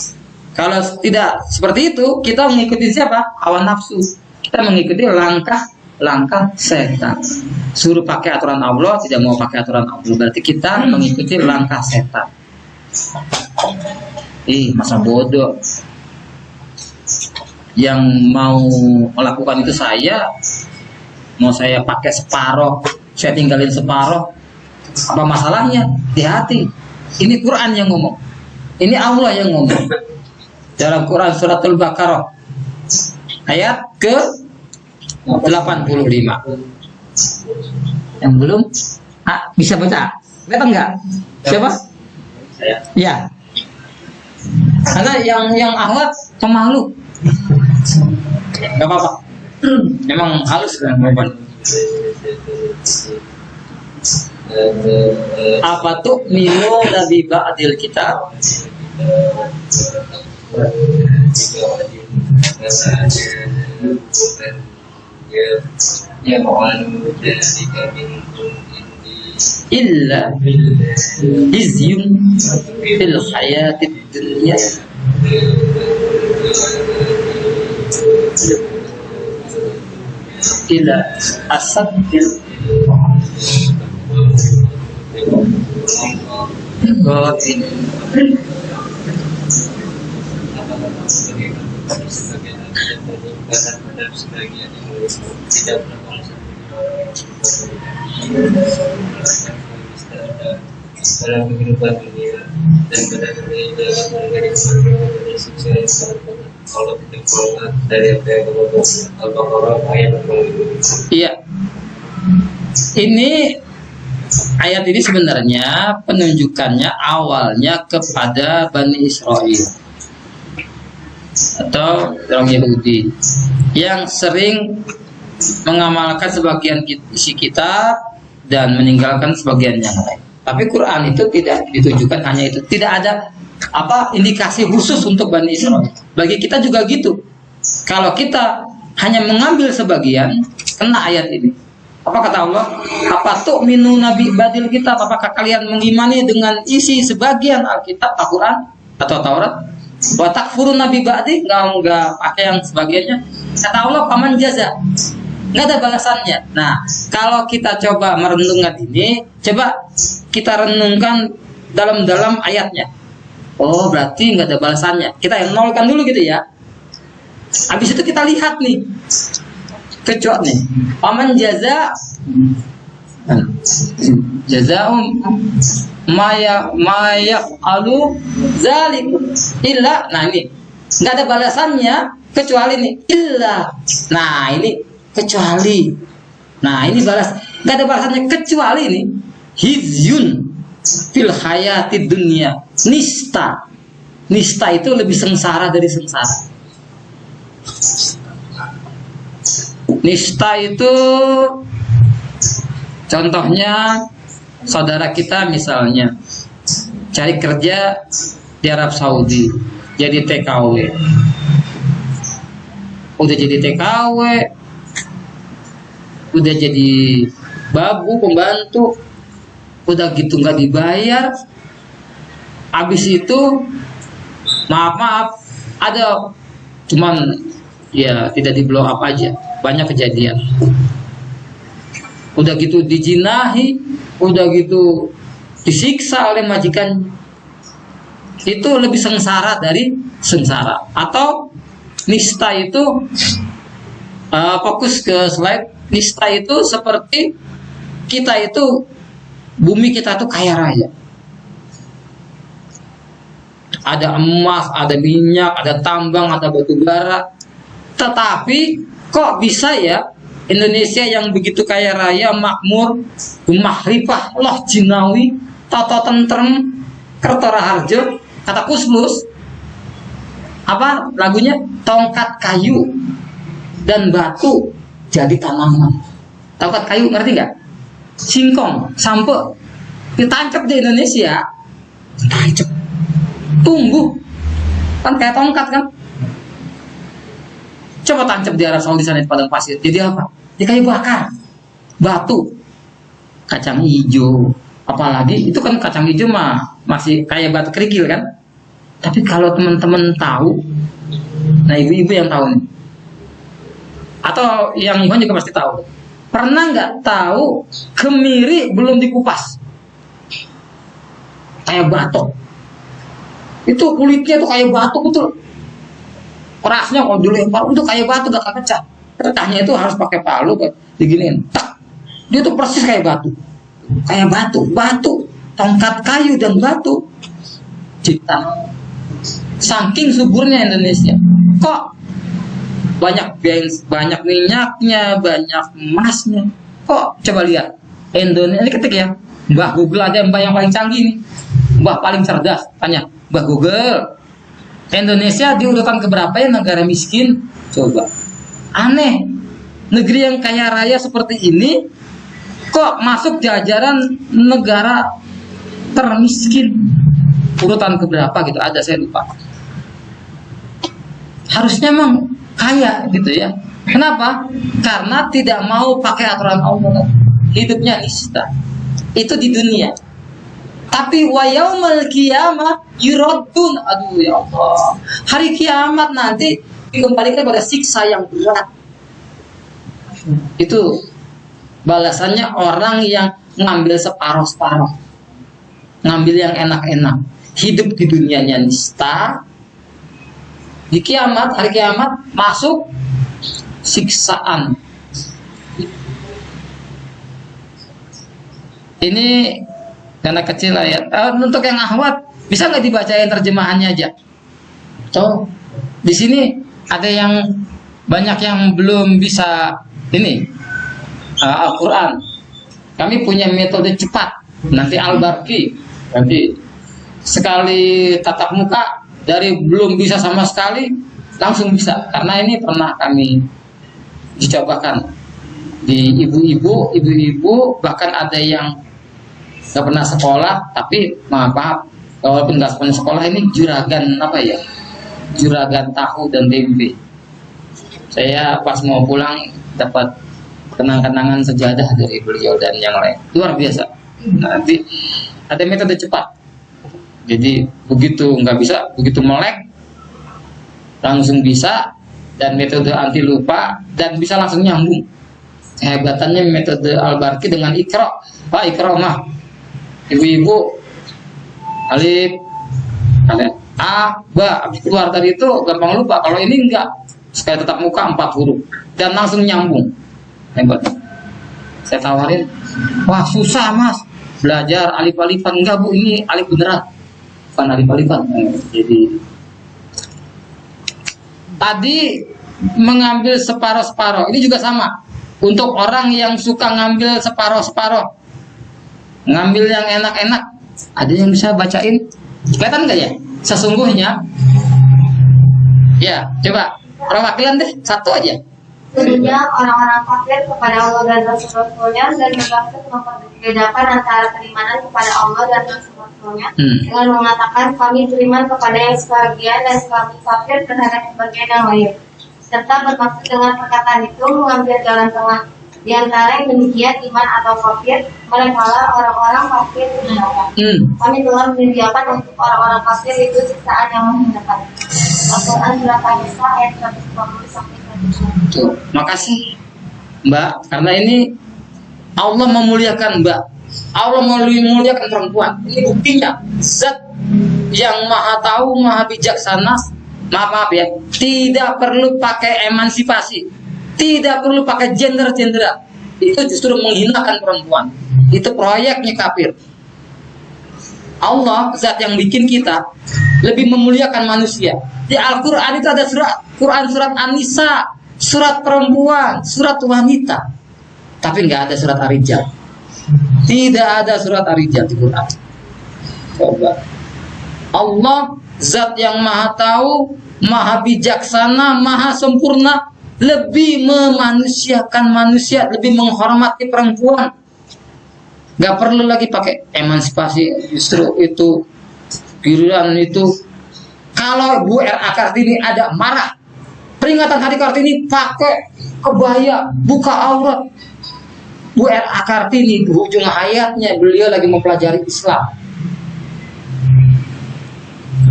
Kalau tidak seperti itu, kita mengikuti siapa? Hawa nafsu. Kita mengikuti langkah setan. Suruh pakai aturan Allah, tidak mau pakai aturan Allah. Berarti kita mengikuti langkah setan. Masa bodoh. Yang mau melakukan itu mau saya pakai separoh, saya tinggalin separoh. Apa masalahnya? Hati-hati. Ini Quran yang ngomong. Ini Allah yang ngomong. Dalam Quran Suratul Baqarah ayat ke 85. Yang belum bisa baca? Betul enggak? Siapa? Saya. Ya. Karena yang ahlak pemalu. Enggak apa-apa. Memang halus kan jawaban. Apa tuh minu nabi ba'dil kitab? Illa hizyun fil hayatid dunya ila asadil batin. Dalam kehidupan dunia dan pada dunia dalam menjadi sukses Allah ditentukan dari Al-Baqarah ayat 20. Iya. Ini ayat ini sebenarnya penunjukannya awalnya kepada Bani Israel atau orang Yahudi yang sering mengamalkan sebagian isi kitab dan meninggalkan sebagian yang lain. Tapi Quran itu tidak ditujukan hanya itu. Tidak ada indikasi khusus untuk Bani Israel. Bagi kita juga gitu. Kalau kita hanya mengambil sebagian, kena ayat ini. Apa kata Allah? Apa tuh minu nabi badil kitab? Apakah kalian mengimani dengan isi sebagian Alkitab, Al-Quran atau Taurat? Wa takfurun nabi ba'di? Enggak pakai yang sebagiannya. Kata Allah, paman jaza. Nggak ada balasannya. Nah, kalau kita coba merenungkan ini, coba kita renungkan dalam ayatnya. Oh, berarti nggak ada balasannya. Kita yang nolkan dulu gitu ya. Habis itu kita lihat nih, kecuali nih, paman jaza, maya alu zalim illa. Nah ini nggak ada balasannya kecuali nih illa. Nah ini kecuali. Nah ini balas, nggak ada balasannya kecuali ini hizyun fil hayati dunia. Nista itu lebih sengsara dari sengsara. Nista itu contohnya saudara kita misalnya cari kerja di Arab Saudi, jadi TKW. Udah jadi TKW, udah jadi babu pembantu, udah gitu nggak dibayar. Habis itu maaf ada cuman ya tidak di blow up aja, banyak kejadian. Udah gitu dijinahi, udah gitu disiksa oleh majikan, itu lebih sengsara dari sengsara. Atau nista itu, fokus ke slide. Nista itu seperti kita itu, bumi kita tuh kaya raya, ada emas, ada minyak, ada tambang, ada batu bara. Tetapi kok bisa ya Indonesia yang begitu kaya raya, makmur, mahrifah, loh jinawi, toto tentrem, kertora harjo, kata Kusmus, apa lagunya, tongkat kayu dan batu jadi tanaman. Tongkat kayu ngerti nggak? Singkong, sampe ditancap di Indonesia, tancap, tumbuh, kan kayak tongkat kan. Coba tancap di Arab Saudi sana di padang pasir, jadi apa? Dia kayu bakar, batu, kacang hijau, apalagi itu kan kacang hijau mah masih kayak batu kerikil kan. Tapi kalau teman-teman tahu, nah ibu-ibu yang tahu nih, atau yang Iwan juga pasti tahu, pernah nggak tahu kemiri belum dikupas, kayak batok, itu kulitnya tuh kayak batu betul. Kerasnya kalau dilempar itu kayak batu, gak akan pecah. Pecahnya itu harus pakai palu, diginiin, tak. Dia tuh persis kayak batu, batu, tongkat kayu dan batu, ciptaan. Saking suburnya Indonesia, kok banyak minyaknya, banyak emasnya. Kok coba lihat Indonesia, ini ketik ya, Mbah Google aja, Mbah yang paling canggih nih, Mbah paling cerdas, tanya Mbah Google, Indonesia di urutan keberapa ya negara miskin? Coba. Aneh. Negeri yang kaya raya seperti ini kok masuk jajaran negara termiskin. Urutan keberapa gitu, ada saya lupa. Harusnya memang kaya gitu ya. Kenapa? Karena tidak mau pakai aturan Allah. Hidupnya nista. Itu di dunia. Tapi wa yaumal qiyamah yuradun, aduh ya Allah. Hari kiamat nanti dikembalikan pada siksa yang berat. Itu balasannya orang yang ngambil separuh-separuh, ngambil yang enak-enak. Hidup di dunianya nista, di kiamat, hari kiamat masuk siksaan. Ini karena kecil ayat. Untuk yang ahwat bisa nggak dibacain terjemahannya aja? Oh, di sini ada yang banyak yang belum bisa ini Al-Quran. Kami punya metode cepat. Nanti Al-Barqi, nanti sekali tatap muka dari belum bisa sama sekali langsung bisa. Karena ini pernah kami dicobakan di ibu-ibu, bahkan ada yang nggak pernah sekolah, tapi maaf, walaupun nggak pernah sekolah, ini juragan apa ya? Juragan tahu dan tempe. Saya pas mau pulang dapat kenang-kenangan sejadah dari beliau dan yang lain. Luar biasa. Nanti ada metode cepat. Jadi begitu nggak bisa, begitu melek langsung bisa, dan metode anti lupa dan bisa langsung nyambung. Kehebatannya metode Al-Barqi dengan Iqra. Pak Iqra mah ibu-ibu alif ada a ba, habis keluar dari itu gampang lupa. Kalau ini enggak, sekali tetap muka 4 huruf dan langsung nyambung. Hebat. Saya tawarin, wah susah mas belajar alif-alifan. Enggak bu, ini alif beneran, bukan alif-alifan. Jadi tadi mengambil separuh-separuh ini juga sama. Untuk orang yang suka ngambil separuh-separuh, ngambil yang enak-enak, ada yang bisa bacain? Kelihatan nggak ya? Sesungguhnya, ya coba perwakilan deh, satu aja. Sesungguhnya orang-orang kafir kepada Allah dan Rasul-Rasulnya dan bermaksud membedakan antara keimanan kepada Allah dan Rasul-Rasulnya dengan mengatakan kami beriman kepada yang sebagian dan kami kafir terhadap sebagian yang lain, serta bermaksud dengan perkataan itu mengambil jalan tengah Di antara yang demikian iman atau kafir, mereka orang-orang kafir di neraka. Kami telah menyediakan untuk orang-orang kafir itu siksaan yang menghinakan. Al-Quran surat An-Nisa ayat 120 sampai 121. Tuh, makasih Mbak, karena ini Allah memuliakan Mbak. Allah memuliakan perempuan. Ini buktinya. Zat yang maha tahu, maha bijaksana, maaf ya, tidak perlu pakai emansipasi, tidak perlu pakai gender. Itu justru menghinakan perempuan. Itu proyeknya kafir. Allah, zat yang bikin kita, lebih memuliakan manusia. Di Al-Quran itu ada surat An-Nisa, surat perempuan, surat wanita. Tapi nggak ada surat Ar-Rijal. Tidak ada surat Ar-Rijal di Quran. Coba. Allah, zat yang maha tahu, maha bijaksana, maha sempurna, lebih memanusiakan manusia, lebih menghormati perempuan. Gak perlu lagi pakai emansipasi, justru itu giliran itu. Kalau Bu R.A. Kartini ada marah, peringatan Hari Kartini pakai kebaya, buka aurat. Bu R.A. Kartini di ujung hayatnya beliau lagi mempelajari Islam.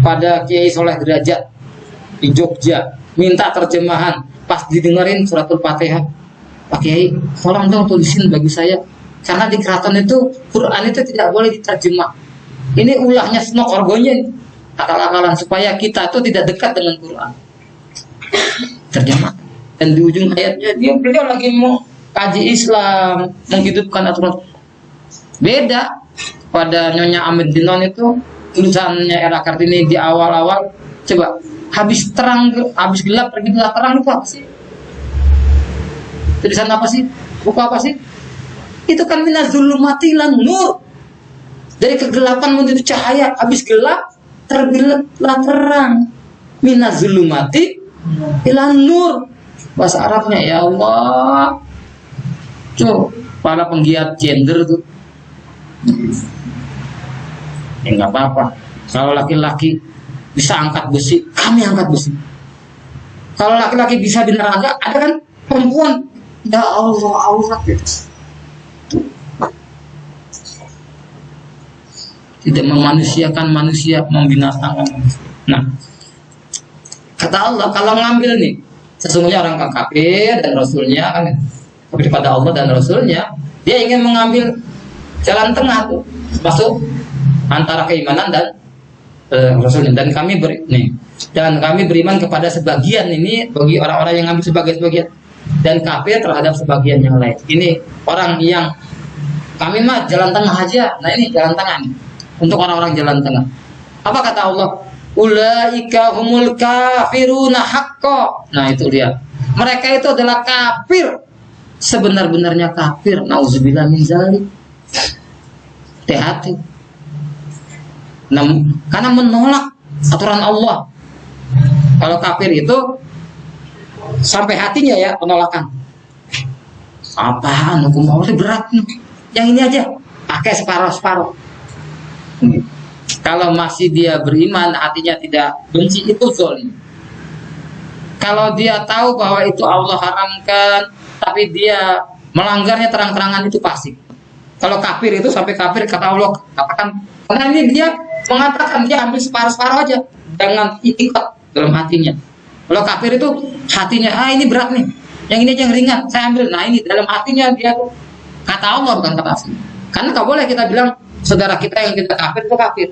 Pada Kiai Soleh Derajat di Jogja, minta terjemahan. Pas didengarin suratul Fatihah, Pak Kiai, tolong dong tulisin bagi saya. Karena di keraton itu Quran itu tidak boleh diterjemah. Ini ulahnya Senok Orgonya, akal-akalan supaya kita itu tidak dekat dengan Quran. Terjemah. Dan di ujung ayatnya beliau lagi mau kaji Islam, menghidupkan aturan. Beda pada Nyonya Amin Dinon itu tulisannya R.A. Kartini di awal-awal. Coba habis gelap pergi gelap terang itu apa sih? Tulisan apa sih? Buku apa sih? Itu kan minazulumati lan nur. Dari kegelapan menuju cahaya. Habis gelap terbitlah terang. Minazulumati ilan nur. Bahasa Arabnya ya Allah. Tuh, para penggiat gender tuh. Ya nggak apa-apa. Kalau laki-laki bisa angkat besi, kami angkat besi. Kalau laki-laki bisa di neraka, ada kan perempuan. Ya Allah, aurat gitu. Tidak memanusiakan manusia, membinasakan manusia. Nah, kata Allah, kalau ngambil nih, sesungguhnya orang kafir dan Rasulnya kan, kafir pada Allah dan Rasulnya, dia ingin mengambil jalan tengah tuh, masuk antara keimanan dan Rasulnya. Dan kami beriman kepada sebagian ini bagi orang-orang yang ngambil sebagian dan kafir terhadap sebagian yang lain. Ini orang yang kami mah jalan tengah aja. Nah ini jalan tengah nih. Untuk orang-orang jalan tengah. Apa kata Allah? Ulaika humul kafiruna haqqo. Nah itu dia. Mereka itu adalah kafir. Sebenar-benarnya kafir. Nauzubillah min dzalik. Hati-hati. Nah, karena menolak aturan Allah. Kalau kafir itu sampai hatinya ya penolakan. Apaan hukum Allah berat nih. Yang ini aja pakai separuh-separuh. Kalau masih dia beriman, hatinya tidak benci, itu zalim. Kalau dia tahu bahwa itu Allah haramkan, tapi dia melanggarnya terang-terangan, itu fasik. Kalau kafir itu sampai kafir kata Allah katakan, karena ini dia mengatakan dia ambil separuh-separuh aja, jangan itikad dalam hatinya. Kalau kafir itu hatinya, ini berat nih, yang ini aja yang ringan, saya ambil. Nah ini dalam hatinya dia kata Allah bukan kata asli. Karena tak boleh kita bilang saudara kita yang tidak kafir itu kafir.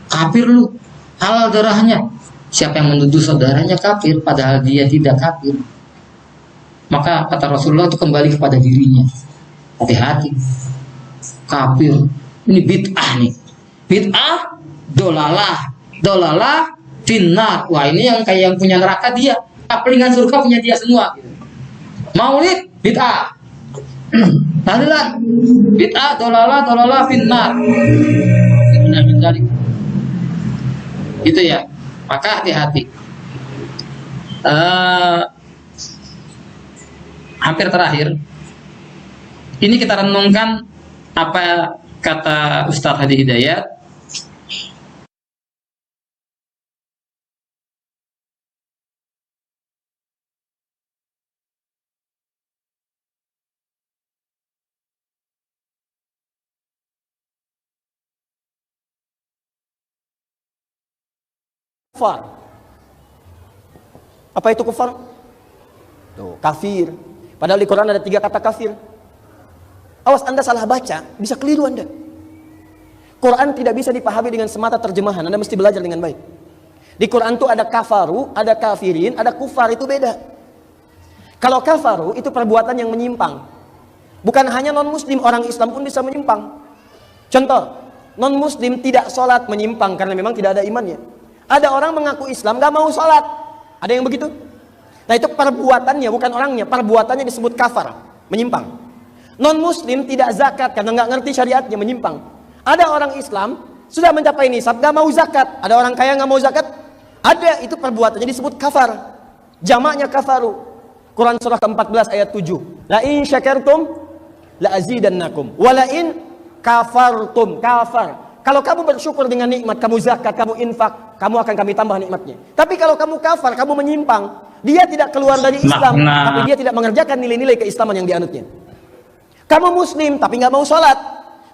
Kafir lu, halal darahnya. Siapa yang menuduh saudaranya kafir padahal dia tidak kafir, maka kata Rasulullah itu kembali kepada dirinya. Hati-hati. Kafir ini bid'ah nih. Bid'ah dolalah finnar. Wah ini yang kayak yang punya neraka dia, kaplingan surga punya dia semua. Maulid bid'ah. Tahlilan bid'ah dolalah finnar. Gitu ya. Maka hati-hati. Hampir terakhir. Ini kita renungkan apa kata Ustaz Hadi Hidayat. kufar. Apa itu kufar? Tuh, kafir. Padahal di Quran ada 3 kata kafir. Awas Anda salah baca, bisa keliru Anda. Quran tidak bisa dipahami dengan semata terjemahan. Anda mesti belajar dengan baik. Di Quran itu ada kafaru, ada kafirin, ada kufar, itu beda. Kalau kafaru itu perbuatan yang menyimpang. Bukan hanya non-muslim, orang Islam pun bisa menyimpang. Contoh, non-muslim tidak sholat menyimpang karena memang tidak ada imannya. Ada orang mengaku Islam, gak mau sholat. Ada yang begitu? Nah itu perbuatannya, bukan orangnya. Perbuatannya disebut kafar, menyimpang. Non-muslim tidak zakat karena nggak ngerti syariatnya, menyimpang. Ada orang Islam sudah mencapai nisab, gak mau zakat. Ada orang kaya gak mau zakat. Ada, itu perbuatannya disebut kafar. Jamaknya kafaru. Quran surah ke-14 ayat 7. La in syakartum la azidannakum wa la in kafartum, kafar. Kalau kamu bersyukur dengan nikmat, kamu zakat, kamu infak, kamu akan kami tambah nikmatnya. Tapi kalau kamu kafar, kamu menyimpang, dia tidak keluar dari Islam, tapi dia tidak mengerjakan nilai-nilai keislaman yang dianutnya. Kamu muslim, tapi nggak mau sholat.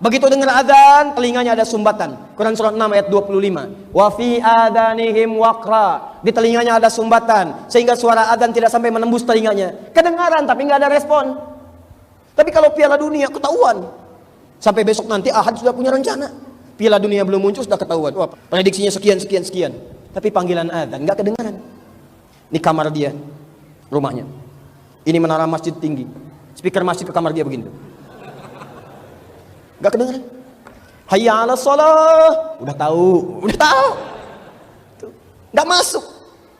Begitu dengar azan, telinganya ada sumbatan. Quran surah 6 ayat 25. Wa fi adanihim waqra. Di telinganya ada sumbatan, sehingga suara azan tidak sampai menembus telinganya. Kedengaran, tapi nggak ada respon. Tapi kalau Piala Dunia ketahuan. Sampai besok nanti Ahad sudah punya rencana. Piala Dunia belum muncul sudah ketahuan. Wah, prediksinya sekian. Tapi panggilan adzan nggak kedengaran. Ini kamar dia, rumahnya. Ini menara masjid tinggi. Speaker masjid ke kamar dia begini. Nggak kedengaran. Hayya 'alas shalah. Udah tahu. Nggak masuk.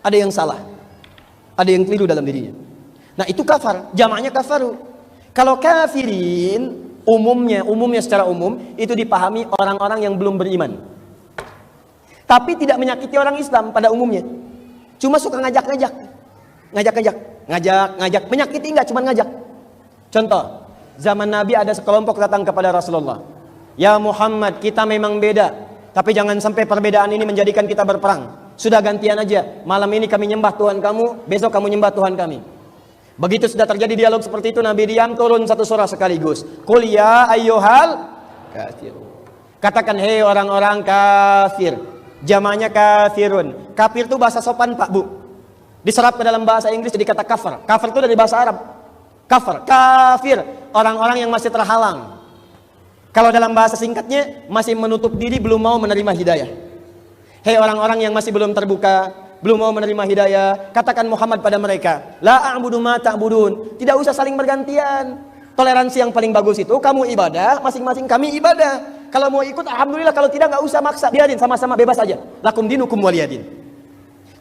Ada yang salah. Ada yang keliru dalam dirinya. Nah itu kafar. Jamaknya kafaru. Kalau kafirin umumnya secara umum itu dipahami orang-orang yang belum beriman, tapi tidak menyakiti orang Islam pada umumnya. Cuma suka ngajak, menyakiti enggak, cuma ngajak. Contoh, zaman Nabi ada sekelompok datang kepada Rasulullah. Ya Muhammad, kita memang beda, tapi jangan sampai perbedaan ini menjadikan kita berperang. Sudah gantian aja. Malam ini kami nyembah Tuhan kamu, besok kamu nyembah Tuhan kami. Begitu sudah terjadi dialog seperti itu, Nabi diam, turun satu surah sekaligus. Qul ya ayyuhal kafir. Katakan, hei orang-orang kafir. Jamaknya kafirun. Kafir itu bahasa sopan Pak Bu. Diserap ke dalam bahasa Inggris jadi kata kafir. Kafir itu dari bahasa Arab. Kafir. Orang-orang yang masih terhalang. Kalau dalam bahasa singkatnya, masih menutup diri, belum mau menerima hidayah. Hei orang-orang yang masih belum terbuka, belum mau menerima hidayah, katakan Muhammad pada mereka, la a'budu ma ta'budun. Tidak usah saling bergantian. Toleransi yang paling bagus itu kamu ibadah, masing-masing kami ibadah. Kalau mau ikut alhamdulillah, kalau tidak nggak usah maksa, biarin sama-sama bebas aja. Lakum dinukum waliyadin.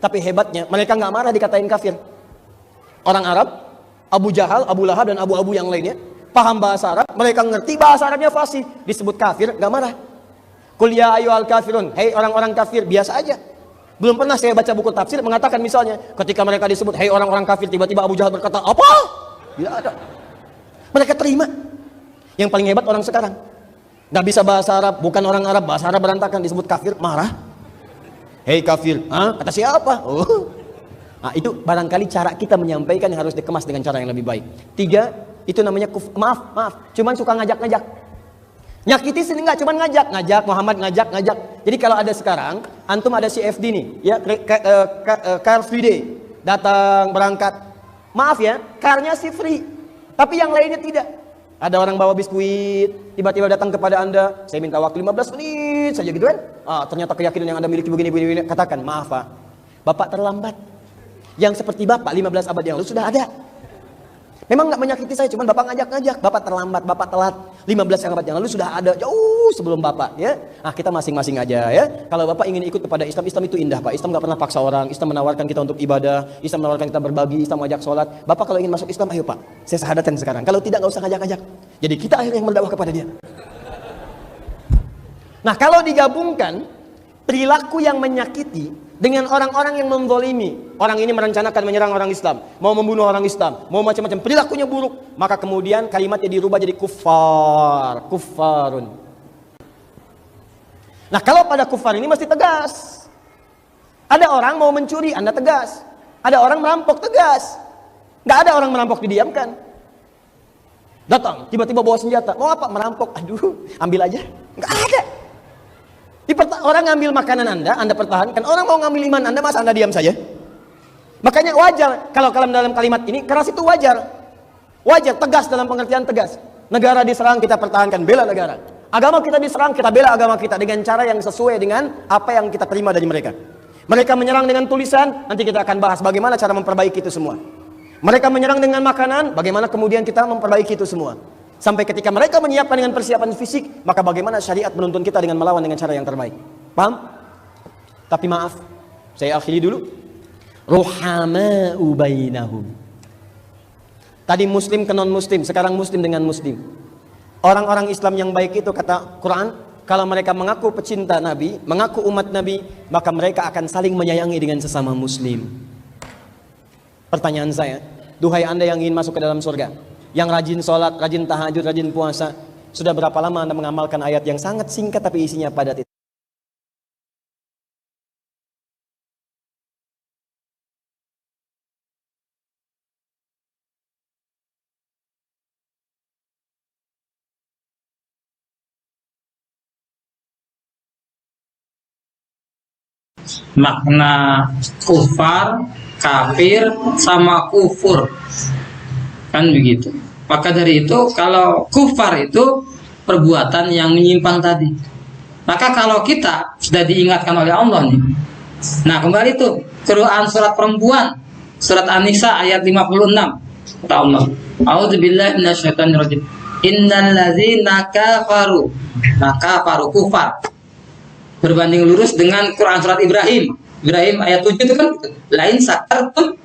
Tapi hebatnya mereka nggak marah dikatain kafir. Orang Arab, Abu Jahal, Abu Lahab dan abu-abu yang lainnya paham bahasa Arab, mereka ngerti bahasa Arabnya fasih, disebut kafir nggak marah. Qul ya ayyuhal kafirun, hei orang-orang kafir, biasa aja. Belum pernah saya baca buku tafsir mengatakan misalnya ketika mereka disebut hei orang-orang kafir, tiba-tiba Abu Jahal berkata apa? Tidak ada. Mereka terima. Yang paling hebat orang sekarang nggak bisa bahasa Arab, bukan orang Arab, bahasa Arab berantakan, disebut kafir, marah. Hei kafir, kata siapa? Oh. Nah, itu barangkali cara kita menyampaikan yang harus dikemas dengan cara yang lebih baik. 3, itu namanya maaf, cuman suka ngajak-ngajak. Nyakiti sini enggak, cuman ngajak Muhammad ngajak. Jadi kalau ada sekarang, antum ada CFD nih, ya, Car Free Day, datang berangkat. Maaf ya, car-nya sih free, tapi yang lainnya tidak. Ada orang bawa biskuit, tiba-tiba datang kepada Anda, saya minta waktu 15 menit saja gitu kan. Ternyata keyakinan yang Anda miliki begini. Katakan, maaf Pak, Bapak terlambat. Yang seperti Bapak 15 abad yang lalu sudah ada. Memang nggak menyakiti saya, cuman Bapak ngajak, Bapak terlambat, Bapak telat. 15 abad yang lalu sudah ada, jauh sebelum Bapak, ya. Kita masing-masing aja, ya. Kalau Bapak ingin ikut kepada Islam, Islam itu indah, Pak. Islam nggak pernah paksa orang. Islam menawarkan kita untuk ibadah, Islam menawarkan kita berbagi, Islam mengajak sholat. Bapak kalau ingin masuk Islam, ayo Pak, saya syahadatkan sekarang. Kalau tidak, nggak usah ngajak-ngajak. Jadi kita akhirnya yang berdakwah kepada dia. Nah, kalau digabungkan perilaku yang menyakiti dengan orang-orang yang menzalimi, orang ini merencanakan menyerang orang Islam, mau membunuh orang Islam, mau macam-macam, perilakunya buruk, maka kemudian kalimatnya dirubah jadi kufarun. Nah, kalau pada kufar ini mesti tegas. Ada orang mau mencuri, Anda tegas. Ada orang merampok, tegas. Nggak ada orang merampok didiamkan. Datang, tiba-tiba bawa senjata, mau apa? Merampok, aduh, ambil aja. Nggak ada. Orang ngambil makanan Anda pertahankan. Orang mau ngambil iman Anda, masa Anda diam saja? Makanya wajar kalau dalam kalimat ini keras itu wajar. Wajar, tegas dalam pengertian tegas. Negara diserang, kita pertahankan, bela negara. Agama kita diserang, kita bela agama kita dengan cara yang sesuai dengan apa yang kita terima dari mereka. Mereka menyerang dengan tulisan, nanti kita akan bahas bagaimana cara memperbaiki itu semua. Mereka menyerang dengan makanan, bagaimana kemudian kita memperbaiki itu semua. Sampai ketika mereka menyiapkan dengan persiapan fisik, maka bagaimana syariat menuntun kita dengan melawan dengan cara yang terbaik. Paham? Tapi maaf, saya akhiri dulu. Ruhama'u bainahum. Tadi muslim ke non muslim, sekarang muslim dengan muslim. Orang-orang Islam yang baik itu kata Quran, kalau mereka mengaku pecinta Nabi, mengaku umat Nabi, maka mereka akan saling menyayangi dengan sesama muslim. Pertanyaan saya, duhai Anda yang ingin masuk ke dalam surga, yang rajin sholat, rajin tahajud, rajin puasa, sudah berapa lama Anda mengamalkan ayat yang sangat singkat tapi isinya padat itu? Makna kufar, kafir, sama kufur, kan begitu. Maka dari itu kalau kufar itu perbuatan yang menyimpang tadi. Maka kalau kita sudah diingatkan oleh Allah nih, nah kembali tuh Quran surat perempuan, surat An-Nisa ayat 56, kata Allah, A'udzubillahi minasyaitonirrajim, innal ladzina kafaru, maka kafaru kufar, berbanding lurus dengan Quran surat Ibrahim ayat 7 itu kan, lain sakartum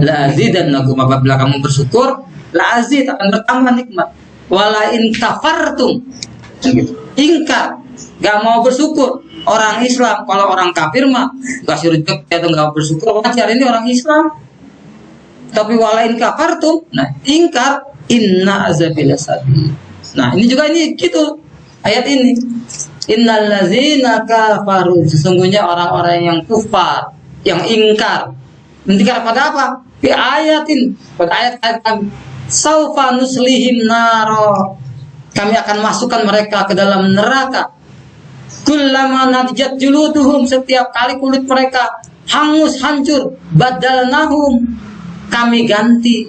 la azidannakum, apabila kamu bersyukur la azid, akan bertambah nikmat, walain kafartum, gitu. Ingkar, gak mau bersyukur. Orang Islam, kalau orang kafir mah kasih rezeki atau gak bersyukur, wajar, ini orang Islam. Tapi walain kafartum, nah ingkar, inna azabil sadid. Nah ini juga ini gitu ayat ini, innal ladzina kafaru, sesungguhnya orang-orang yang kufar, yang ingkar. Ingkar pada apa? Di ayatin, pada ayat-ayat kami, saufa nuslihim naro, kami akan masukkan mereka ke dalam neraka. Kullama nadjat juluduhum, setiap kali kulit mereka hangus hancur, badalnahum, kami ganti,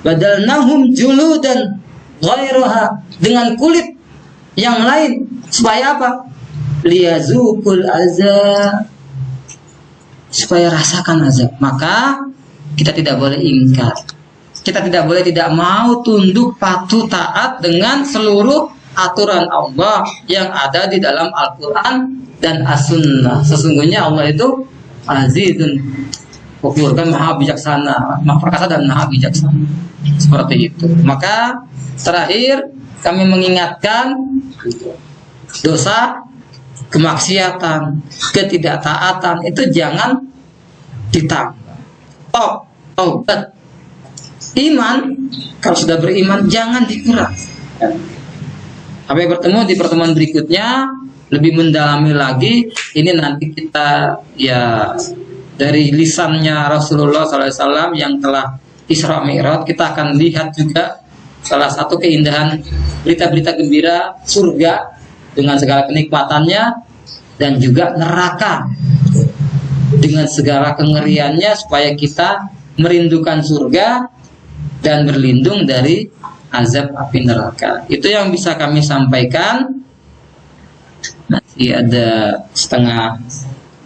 badalnahum juludan ghairaha, dengan kulit yang lain, supaya apa? Liyazukul azab, supaya rasakan azab. Maka kita tidak boleh ingkar, kita tidak boleh tidak mau tunduk patuh taat dengan seluruh aturan Allah yang ada di dalam Al-Quran dan As-Sunnah. Sesungguhnya Allah itu azizun ghafur, kan maha bijaksana, maha perkasa dan maha bijaksana. Seperti itu. Maka terakhir kami mengingatkan, dosa, kemaksiatan, ketidaktaatan itu jangan ditambah. Taubat, iman, kalau sudah beriman jangan dikurang. Sampai bertemu di pertemuan berikutnya, lebih mendalami lagi. Ini nanti kita ya dari lisannya Rasulullah SAW yang telah Isra Mi'raj, kita akan lihat juga salah satu keindahan berita-berita gembira surga dengan segala kenikmatannya, dan juga neraka dengan segala kengeriannya, supaya kita merindukan surga dan berlindung dari azab api neraka. Itu yang bisa kami sampaikan. Masih ada setengah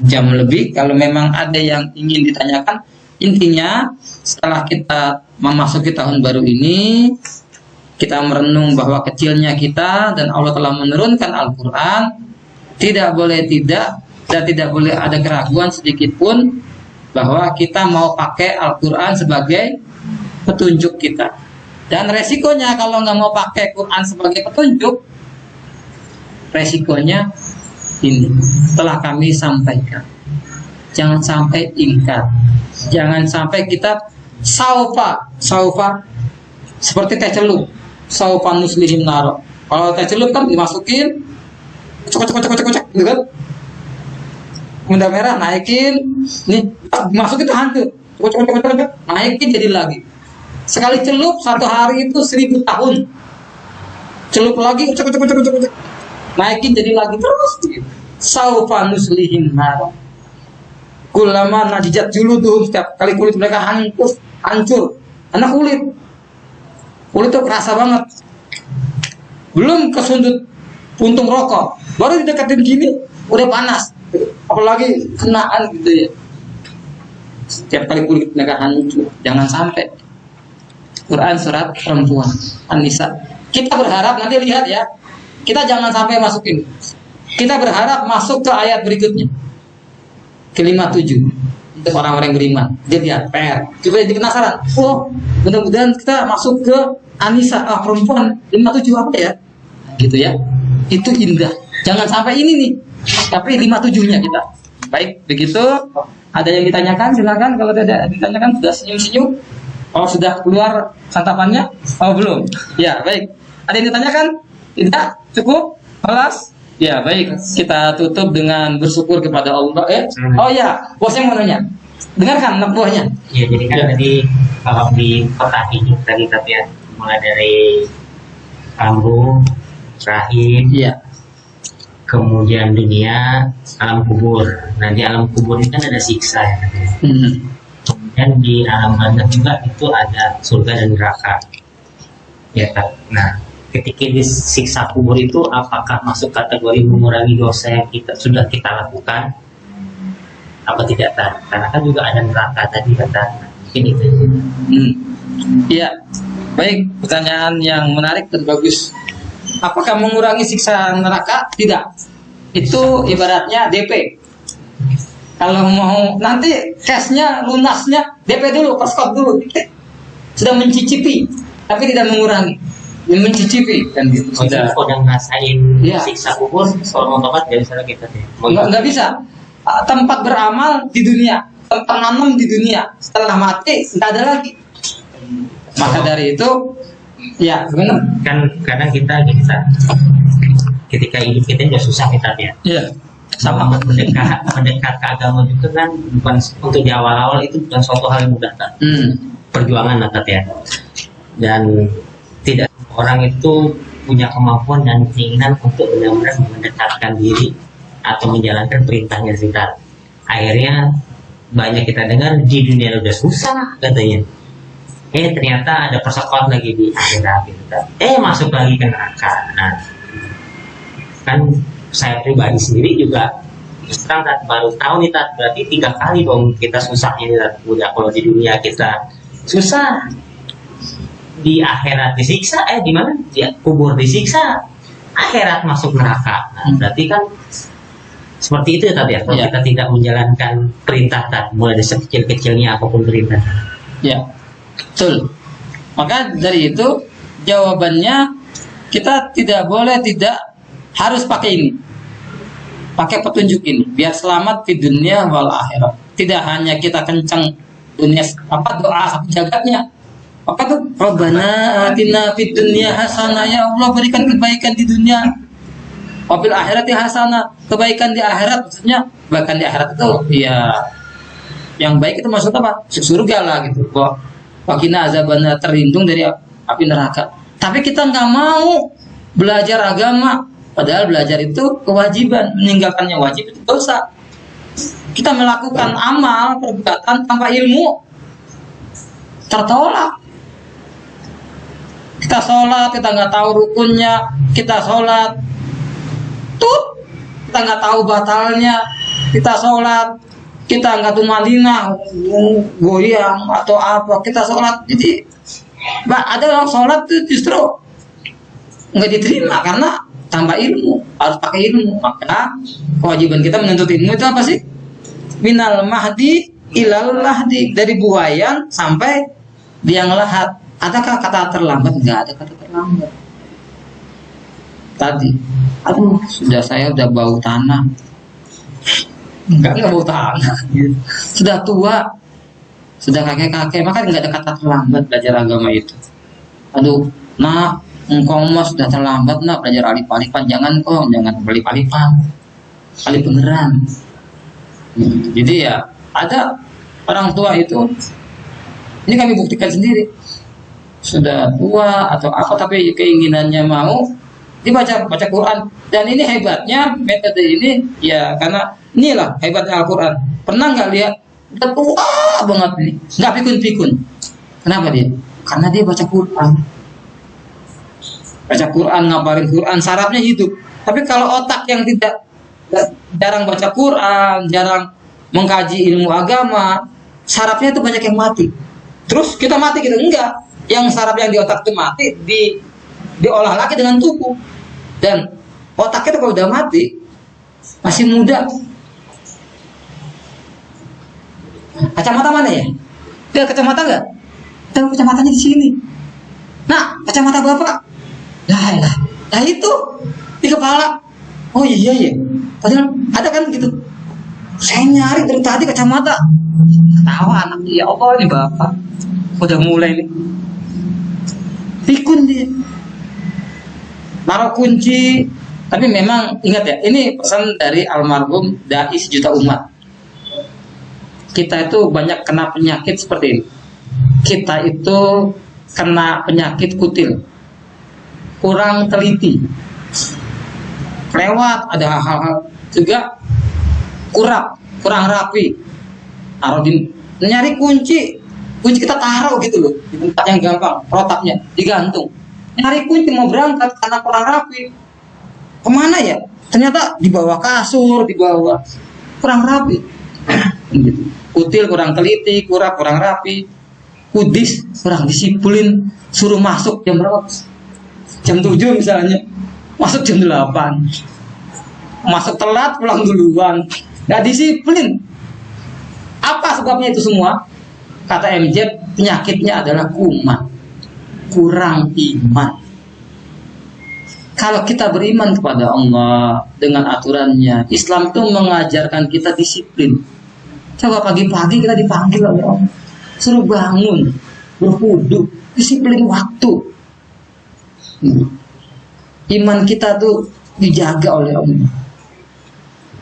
jam lebih. Kalau memang ada yang ingin ditanyakan, intinya setelah kita memasuki tahun baru ini, kita merenung bahwa kecilnya kita dan Allah telah menurunkan Al-Quran. Tidak boleh tidak, dan tidak boleh ada keraguan sedikit pun bahwa kita mau pakai Al-Quran sebagai petunjuk kita. Dan resikonya kalau nggak mau pakai Quran sebagai petunjuk, resikonya ini telah kami sampaikan. Jangan sampai ingkar, jangan sampai kita saufa seperti teh celup, saufa nuslihim naro. Kalau teh celup kan dimasukin, kocok gitu kan, benda merah naikin, nih masuk itu hancur, kocok naikin jadi lagi. Sekali celup 1 hari itu 1000 tahun. celup lagi, cek. Naikin jadi lagi terus gitu. Saufa nuslihim nar. Kullama najijat juluduhum, setiap kali kulit mereka hancur. Karena kulit tuh kerasa banget. Belum kesundut puntung rokok, baru didekatin gini udah panas. Apalagi kenaan gitu ya. Setiap kali kulit mereka hancur. Jangan sampai. Quran surat perempuan An-Nisa. Kita berharap, nanti lihat ya, kita jangan sampai masukin. Kita berharap masuk ke ayat berikutnya, ke 57, untuk orang-orang yang beriman. Dia lihat PR, coba jadi penasaran. Oh, mudah-mudahan kita masuk ke An-Nisa, perempuan 57 apa ya? Gitu ya. Itu indah. Jangan sampai ini nih, tapi 57-nya kita. Baik, begitu. Ada yang ditanyakan? Silakan. Kalau tidak ditanyakan, sudah senyum-senyum. Oh, sudah keluar santapannya? Oh, belum. Ya, baik. Ada yang ditanyakan? Tidak? Cukup? Kelas? Ya, baik. Kita tutup dengan bersyukur kepada Allah. Oh ya, bosnya mau nanya. Dengarkan anak buahnya. Ya, jadi kan tadi kalau di kota ini tadi ya, mulai dari lambung, rahim, Iya. kemudian dunia, alam kubur. Nah, di alam kubur ini kan ada siksa ya. Kemudian di alam barzakh juga itu ada surga dan neraka. Ya kan. Nah, ketika di siksa kubur itu apakah masuk kategori mengurangi dosa yang sudah kita lakukan? Apa tidak kan? Karena kan juga ada neraka tadi kata. Mungkin itu. Iya. Baik, pertanyaan yang menarik dan bagus. Apakah mengurangi siksa neraka? Tidak. Itu ibaratnya DP. Kalau mau nanti cashnya, lunasnya, DP dulu, perskop dulu. Sudah mencicipi, tapi tidak mengurangi. Mencicipi kan gitu. Sudah ngerasain siksa kubur, soal mau tobat nggak bisa lagi tadi. Nggak bisa. Tempat beramal di dunia, tempat nanam di dunia. Setelah mati nggak ada lagi. Maka dari itu, ya benar. Kan kadang kita ketika hidup kita udah susah kita ya. Iya. Sama mendekat ke agama juga kan bukan untuk di awal-awal itu bukan suatu hal yang mudah kan. Perjuangan lah ya. Dan tidak orang itu punya kemampuan dan keinginan untuk benar-benar mendekatkan diri atau menjalankan perintahnya kita. Akhirnya banyak kita dengar di dunia udah susah katanya. Ternyata ada persekot lagi di akhirat gitu. Masuk lagi ke neraka. Nah, kan saya pribadi sendiri juga sekarang baru tahu nih berarti 3 kali dong kita susahnya nih udah. Kalau di dunia kita susah, di akhirat disiksa, di mana di kubur disiksa, akhirat masuk neraka. Nah, berarti kan seperti itu ya tadi ya. Kalau kita tidak menjalankan perintah tadi, mulai dari sekecil-kecilnya apapun perintah. Ya, betul. Maka dari itu jawabannya kita tidak harus pakai ini, pakai petunjuk ini, biar selamat di dunia wal akhirat. Tidak hanya kita kencang dunia doa sampai jagatnya. Maka tuh Rabbana atina fid dunya hasanah, ya Allah berikan kebaikan di dunia. Wabil akhirati hasanah, kebaikan di akhirat, maksudnya bahkan di akhirat itu ya yang baik itu maksud apa? Surga lah gitu. Wakina azabana, terlindung dari api neraka. Tapi kita nggak mau belajar agama. Padahal belajar itu kewajiban, meninggalkannya wajib itu dosa. Kita melakukan amal, perbuatan tanpa ilmu, tertolak. Kita sholat, kita nggak tahu rukunnya, kita sholat, kita nggak tahu batalnya, kita sholat, kita nggak tumanina, goyang atau apa, kita sholat. Jadi, ada orang sholat itu justru nggak diterima karena tanpa ilmu, harus pakai ilmu. Maka kewajiban kita menuntut ilmu itu apa sih? Minal mahdi ilal lahdi, dari buayan sampai liang lahat. Adakah kata terlambat? Enggak ada kata terlambat. Tadi, saya udah bau tanah. Enggak bau tanah. Sudah tua, sudah kakek-kakek, maka enggak ada kata terlambat belajar agama itu. Nak, engkau mas sudah terlambat nak belajar alif-alifan. Jangan alif-alifan, alif beneran. Jadi ya ada orang tua itu, ini kami buktikan sendiri, sudah tua atau apa tapi keinginannya mau baca Quran. Dan ini hebatnya metode ini ya, karena inilah hebatnya Al-Quran. Pernah nggak lihat udah tua banget nih, nggak pikun-pikun. Kenapa dia? Karena dia baca Quran. Baca Quran, ngabarin Quran, sarafnya hidup. Tapi kalau otak yang jarang baca Quran, jarang mengkaji ilmu agama, sarafnya itu banyak yang mati. Terus kita mati gitu? Enggak. Yang saraf yang di otak itu mati, diolah lagi dengan tubuh. Dan otak itu kalau udah mati, masih muda. Kacamata mana ya? Lihat kacamata nggak? Tahu kacamatanya di sini. Nah, kacamata bapak. Nah itu di kepala. Oh iya. Padahal ada kan gitu. Saya nyari dari tadi kacamata. Tahu anak dia. Allah ini bapak. Udah mulai nih. Pikun dia. Naruh kunci. Tapi memang ingat ya, ini pesan dari almarhum dai sejuta umat. Kita itu banyak kena penyakit seperti ini. Kita itu kena penyakit kutil, kurang teliti, lewat ada hal-hal juga kurang rapi. Nyari kunci kita taruh gitu loh di tempat yang gampang, protapnya digantung. Nyari kunci mau berangkat karena kurang rapi. Kemana ya? Ternyata di bawah kasur, di bawah, kurang rapi. Kutil kurang teliti, kurang rapi. Kudis kurang disiplin, suruh masuk jam berapa? Jam 7 misalnya, masuk jam 8. Masuk telat, pulang duluan. Gak disiplin. Apa sebabnya itu semua? Kata MJ, penyakitnya adalah kuman, kurang iman. Kalau kita beriman kepada Allah dengan aturannya, Islam itu mengajarkan kita disiplin. Coba pagi-pagi kita dipanggil oleh Allah, suruh bangun, berwudu, disiplin waktu. Iman kita tuh dijaga oleh Allah.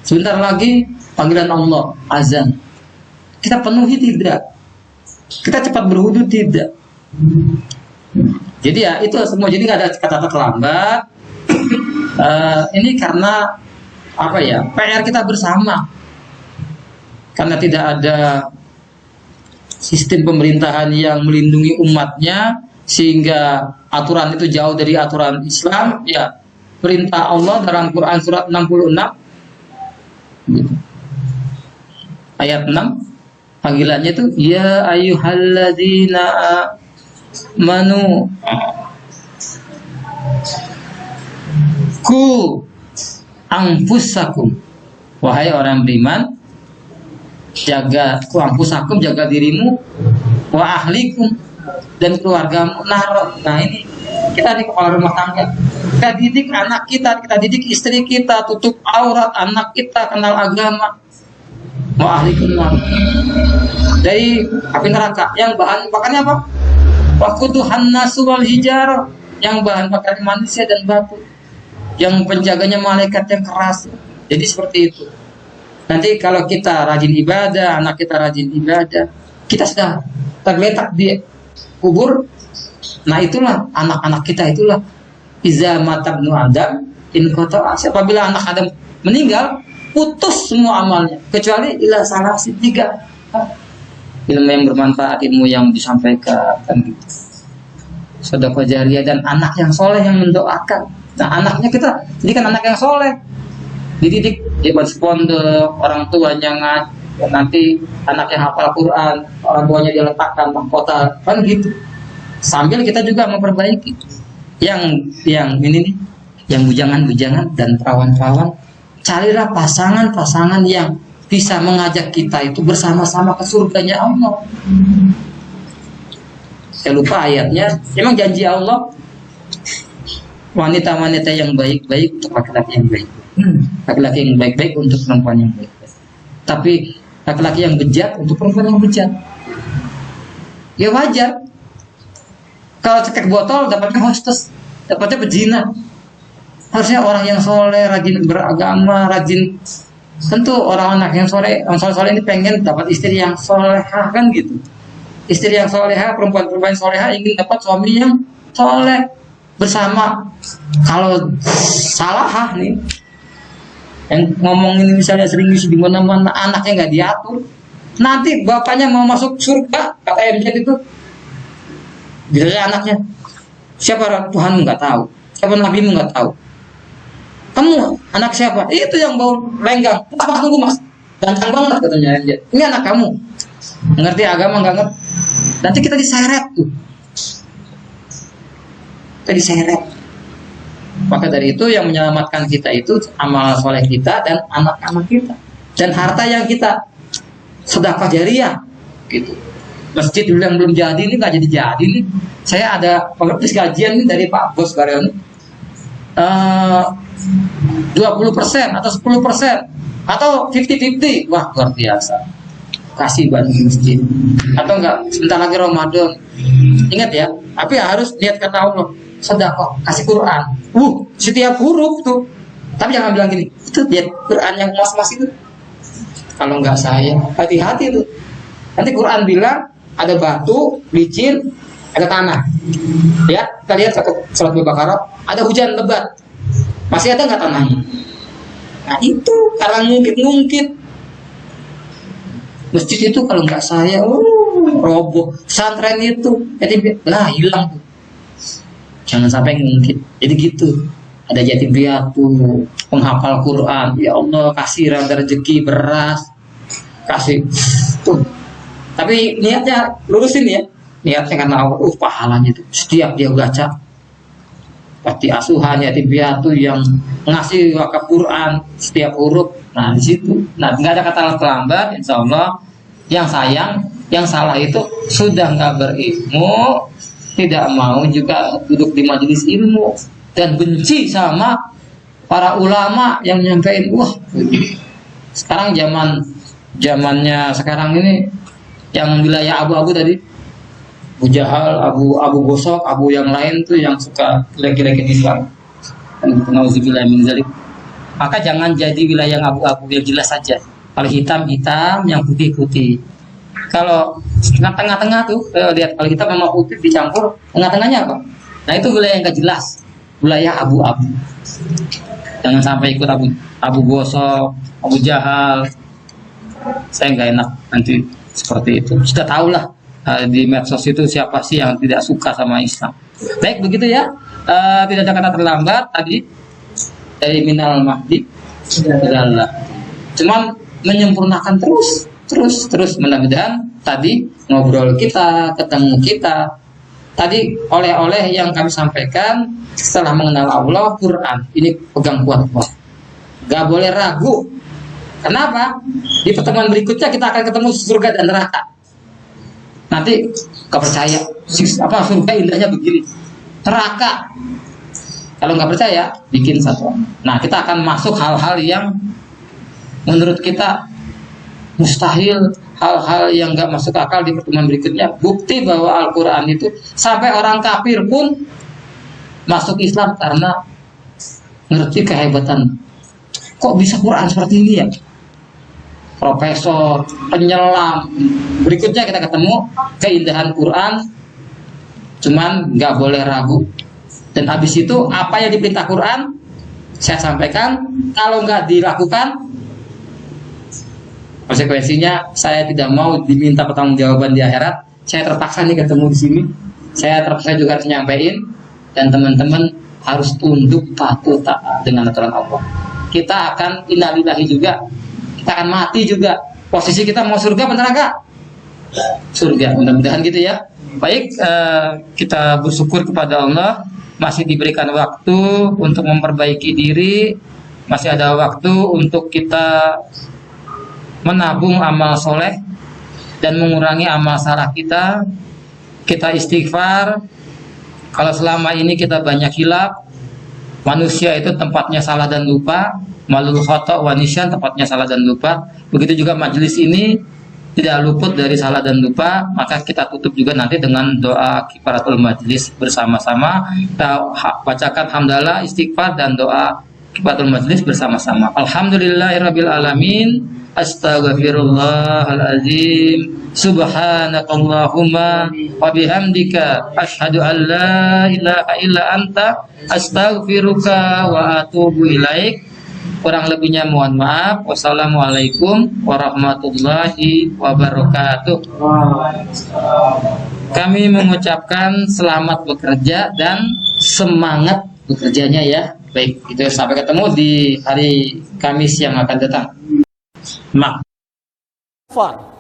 Sebentar lagi panggilan Allah, azan. Kita penuhi tidak? Kita cepat berwudu tidak? Jadi ya itu semua. Jadi nggak ada kata-kata terlambat. Ini karena apa ya? PR kita bersama. Karena tidak ada sistem pemerintahan yang melindungi umatnya, sehingga aturan itu jauh dari aturan Islam. Ya, perintah Allah dalam Quran surat 66 ayat 6, panggilannya itu ya ayyuhalladzina amanu ku anfusakum, wahai orang beriman, jaga ku anfusakum, jaga dirimu, wa ahlikum, dan keluargamu. Nah ini kita di kepala rumah tangga, kita didik anak kita didik istri kita, tutup aurat anak kita, kenal agama. Wa ahlikum dari api neraka yang bahan bakarnya apa? Waquduhan nasu wal hijarah, yang bahan bakar manusia dan batu, yang penjaganya malaikat yang keras. Jadi seperti itu. Nanti kalau kita rajin ibadah, anak kita rajin ibadah, kita sudah tergeletak di kubur. Nah itulah anak-anak kita, itulah iza matabnu adam in qata'a. Apabila anak Adam meninggal, putus semua amalnya kecuali ila salah 3. Ilmu yang bermanfaat, ilmu yang disampaikan, kan gitu. Sedekah jariyah dan anak yang soleh yang mendoakan. Nah anaknya kita jadikan anak yang soleh, dididik di pondok, orang tuanya nanti anak yang hafal Quran, orang tuanya dia letakkan mahkota, kan gitu. Sambil kita juga memperbaiki yang ini nih, yang bujangan-bujangan dan perawan-perawan. Carilah pasangan-pasangan yang bisa mengajak kita itu bersama-sama ke surganya Allah. Saya lupa ayatnya. Memang janji Allah, wanita-wanita yang baik-baik untuk laki-laki yang baik, laki-laki yang baik-baik untuk perempuan yang baik-baik. Tapi laki-laki yang bejat untuk perempuan yang bejat. Ya wajar. Kalau cekek botol dapatnya hostess, dapatnya pezina. Harusnya orang yang soleh, rajin beragama, rajin. Tentu orang anak yang soleh ini pengen dapat istri yang solehah, kan gitu. Istri yang solehah, perempuan-perempuan solehah ingin dapat suami yang soleh. bersama. Kalau salah nih, yang ngomong ini misalnya sering di mana-mana, anaknya nggak diatur, nanti bapaknya mau masuk surga, kata MZ itu, bila anaknya, siapa Tuhanmu nggak tahu, siapa Nabimu nggak tahu, kamu anak siapa? Itu yang bau lenggang. Mas tunggu mas, ganteng banget katanya MZ. Ini anak kamu, ngerti agama nggak ngerti? Nanti kita diseret tuh, kita diseret. Maka dari itu yang menyelamatkan kita itu amal soleh kita dan anak-anak kita dan harta yang kita sedekah jariah gitu. Masjid dulu yang belum jadi ini nggak jadi nih. Saya ada pengertian gajian nih dari Pak Bos Karyon, 20% atau 10% atau 50-50, wah luar biasa. Kasih bantu masjid atau enggak sebentar lagi Ramadan, ingat ya, tapi harus lihat kata Allah, sedekah kasih Quran, setiap huruf tuh. Tapi jangan bilang gini, itu lihat Quran yang emas-emas itu. Kalau enggak saya, hati-hati tuh. Nanti Quran bilang ada batu, licin, ada tanah. Lihat, kita lihat satu surat Al-Baqarah, ada hujan lebat, masih ada nggak tanahnya? Nah itu karena ngungkit-ngungkit. Masjid itu kalau nggak saya, roboh. Pesantren itu, jadi hilang tuh. Jangan sampai ngungkit. Jadi gitu. Ada yatim piatu, penghafal Quran. Ya Allah, kasih rezeki beras, kasih tuh. Tapi niatnya lurusin ya. Niatnya karena Allah, pahalanya itu. Setiap dia baca, pasti asuhan yatim piatu yang ngasih wakaf Quran setiap huruf. Nah di situ, nggak ada kata terlambat. Insya Allah yang sayang, yang salah itu sudah nggak berilmu, tidak mau juga duduk di majelis ilmu dan benci sama para ulama yang nyampein. Sekarang zamannya sekarang ini yang wilayah abu-abu tadi, Abu Jahal, Abu Gosok, Abu yang lain tuh yang suka lagi-lagi Islam. Nauzubillah min dzalik. Maka jangan jadi wilayah yang abu-abu, yang jelas saja. Kalau hitam, yang putih-putih. Kalau tengah-tengah tuh, lihat kalau hitam sama putih dicampur, tengah-tengahnya apa? Nah itu wilayah yang gak jelas, wilayah abu-abu. Jangan sampai ikut Abu Gosok, Abu Jahal. Saya nggak enak nanti seperti itu. Sudah tahulah di medsos itu siapa sih yang tidak suka sama Islam. Baik begitu ya. Tidak ada kata terlambat tadi dari minal mahdi ilallah. Cuman menyempurnakan terus mudah-mudahan tadi ngobrol kita, ketemu kita tadi oleh-oleh yang kami sampaikan setelah mengenal Allah, Quran ini pegang kuat-kuat, gak boleh ragu. Kenapa? Di pertemuan berikutnya kita akan ketemu surga dan neraka. Nanti gak percaya surga indahnya begini, neraka kalau nggak percaya bikin satu. Nah kita akan masuk hal-hal yang menurut kita mustahil, hal-hal yang nggak masuk akal di pertemuan berikutnya. Bukti bahwa Al-Quran itu sampai orang kafir pun masuk Islam karena ngerti kehebatan. Kok bisa Quran seperti ini ya? Profesor, penyelam. Berikutnya kita ketemu keindahan Quran, cuman nggak boleh ragu. Dan habis itu apa yang diperintah Quran saya sampaikan, kalau nggak dilakukan konsekuensinya saya tidak mau diminta pertanggungjawaban di akhirat. Saya terpaksa nih ketemu di sini. Saya terpaksa juga harus nyampein, dan teman-teman harus tunduk patuh taat dengan aturan Allah. Kita akan innalillahi juga, kita akan mati juga. Posisi kita mau surga atau neraka? Surga, mudah-mudahan gitu ya. Baik, kita bersyukur kepada Allah masih diberikan waktu untuk memperbaiki diri, masih ada waktu untuk kita menabung amal soleh dan mengurangi amal salah kita. Kita istighfar. Kalau selama ini kita banyak hilaf, manusia itu tempatnya salah dan lupa, malul khata' wa nisyan, tempatnya salah dan lupa. Begitu juga majelis ini tidak luput dari salah dan lupa. Maka kita tutup juga nanti dengan doa kifaratul majelis bersama-sama. Kita bacakan hamdalah, istighfar dan doa kifaatul majlis bersama-sama. Alhamdulillahirabbil alamin. Astaghfirullahalazim. Subhanakallahumma wa bihamdika asyhadu an la ilaha illa anta astaghfiruka wa atubu ilaik. Kurang lebihnya mohon maaf. Wassalamualaikum warahmatullahi wabarakatuh. Kami mengucapkan selamat bekerja dan semangat bekerjanya ya. Baik, itu sampai ketemu di hari Kamis yang akan datang. Mak. Kufar.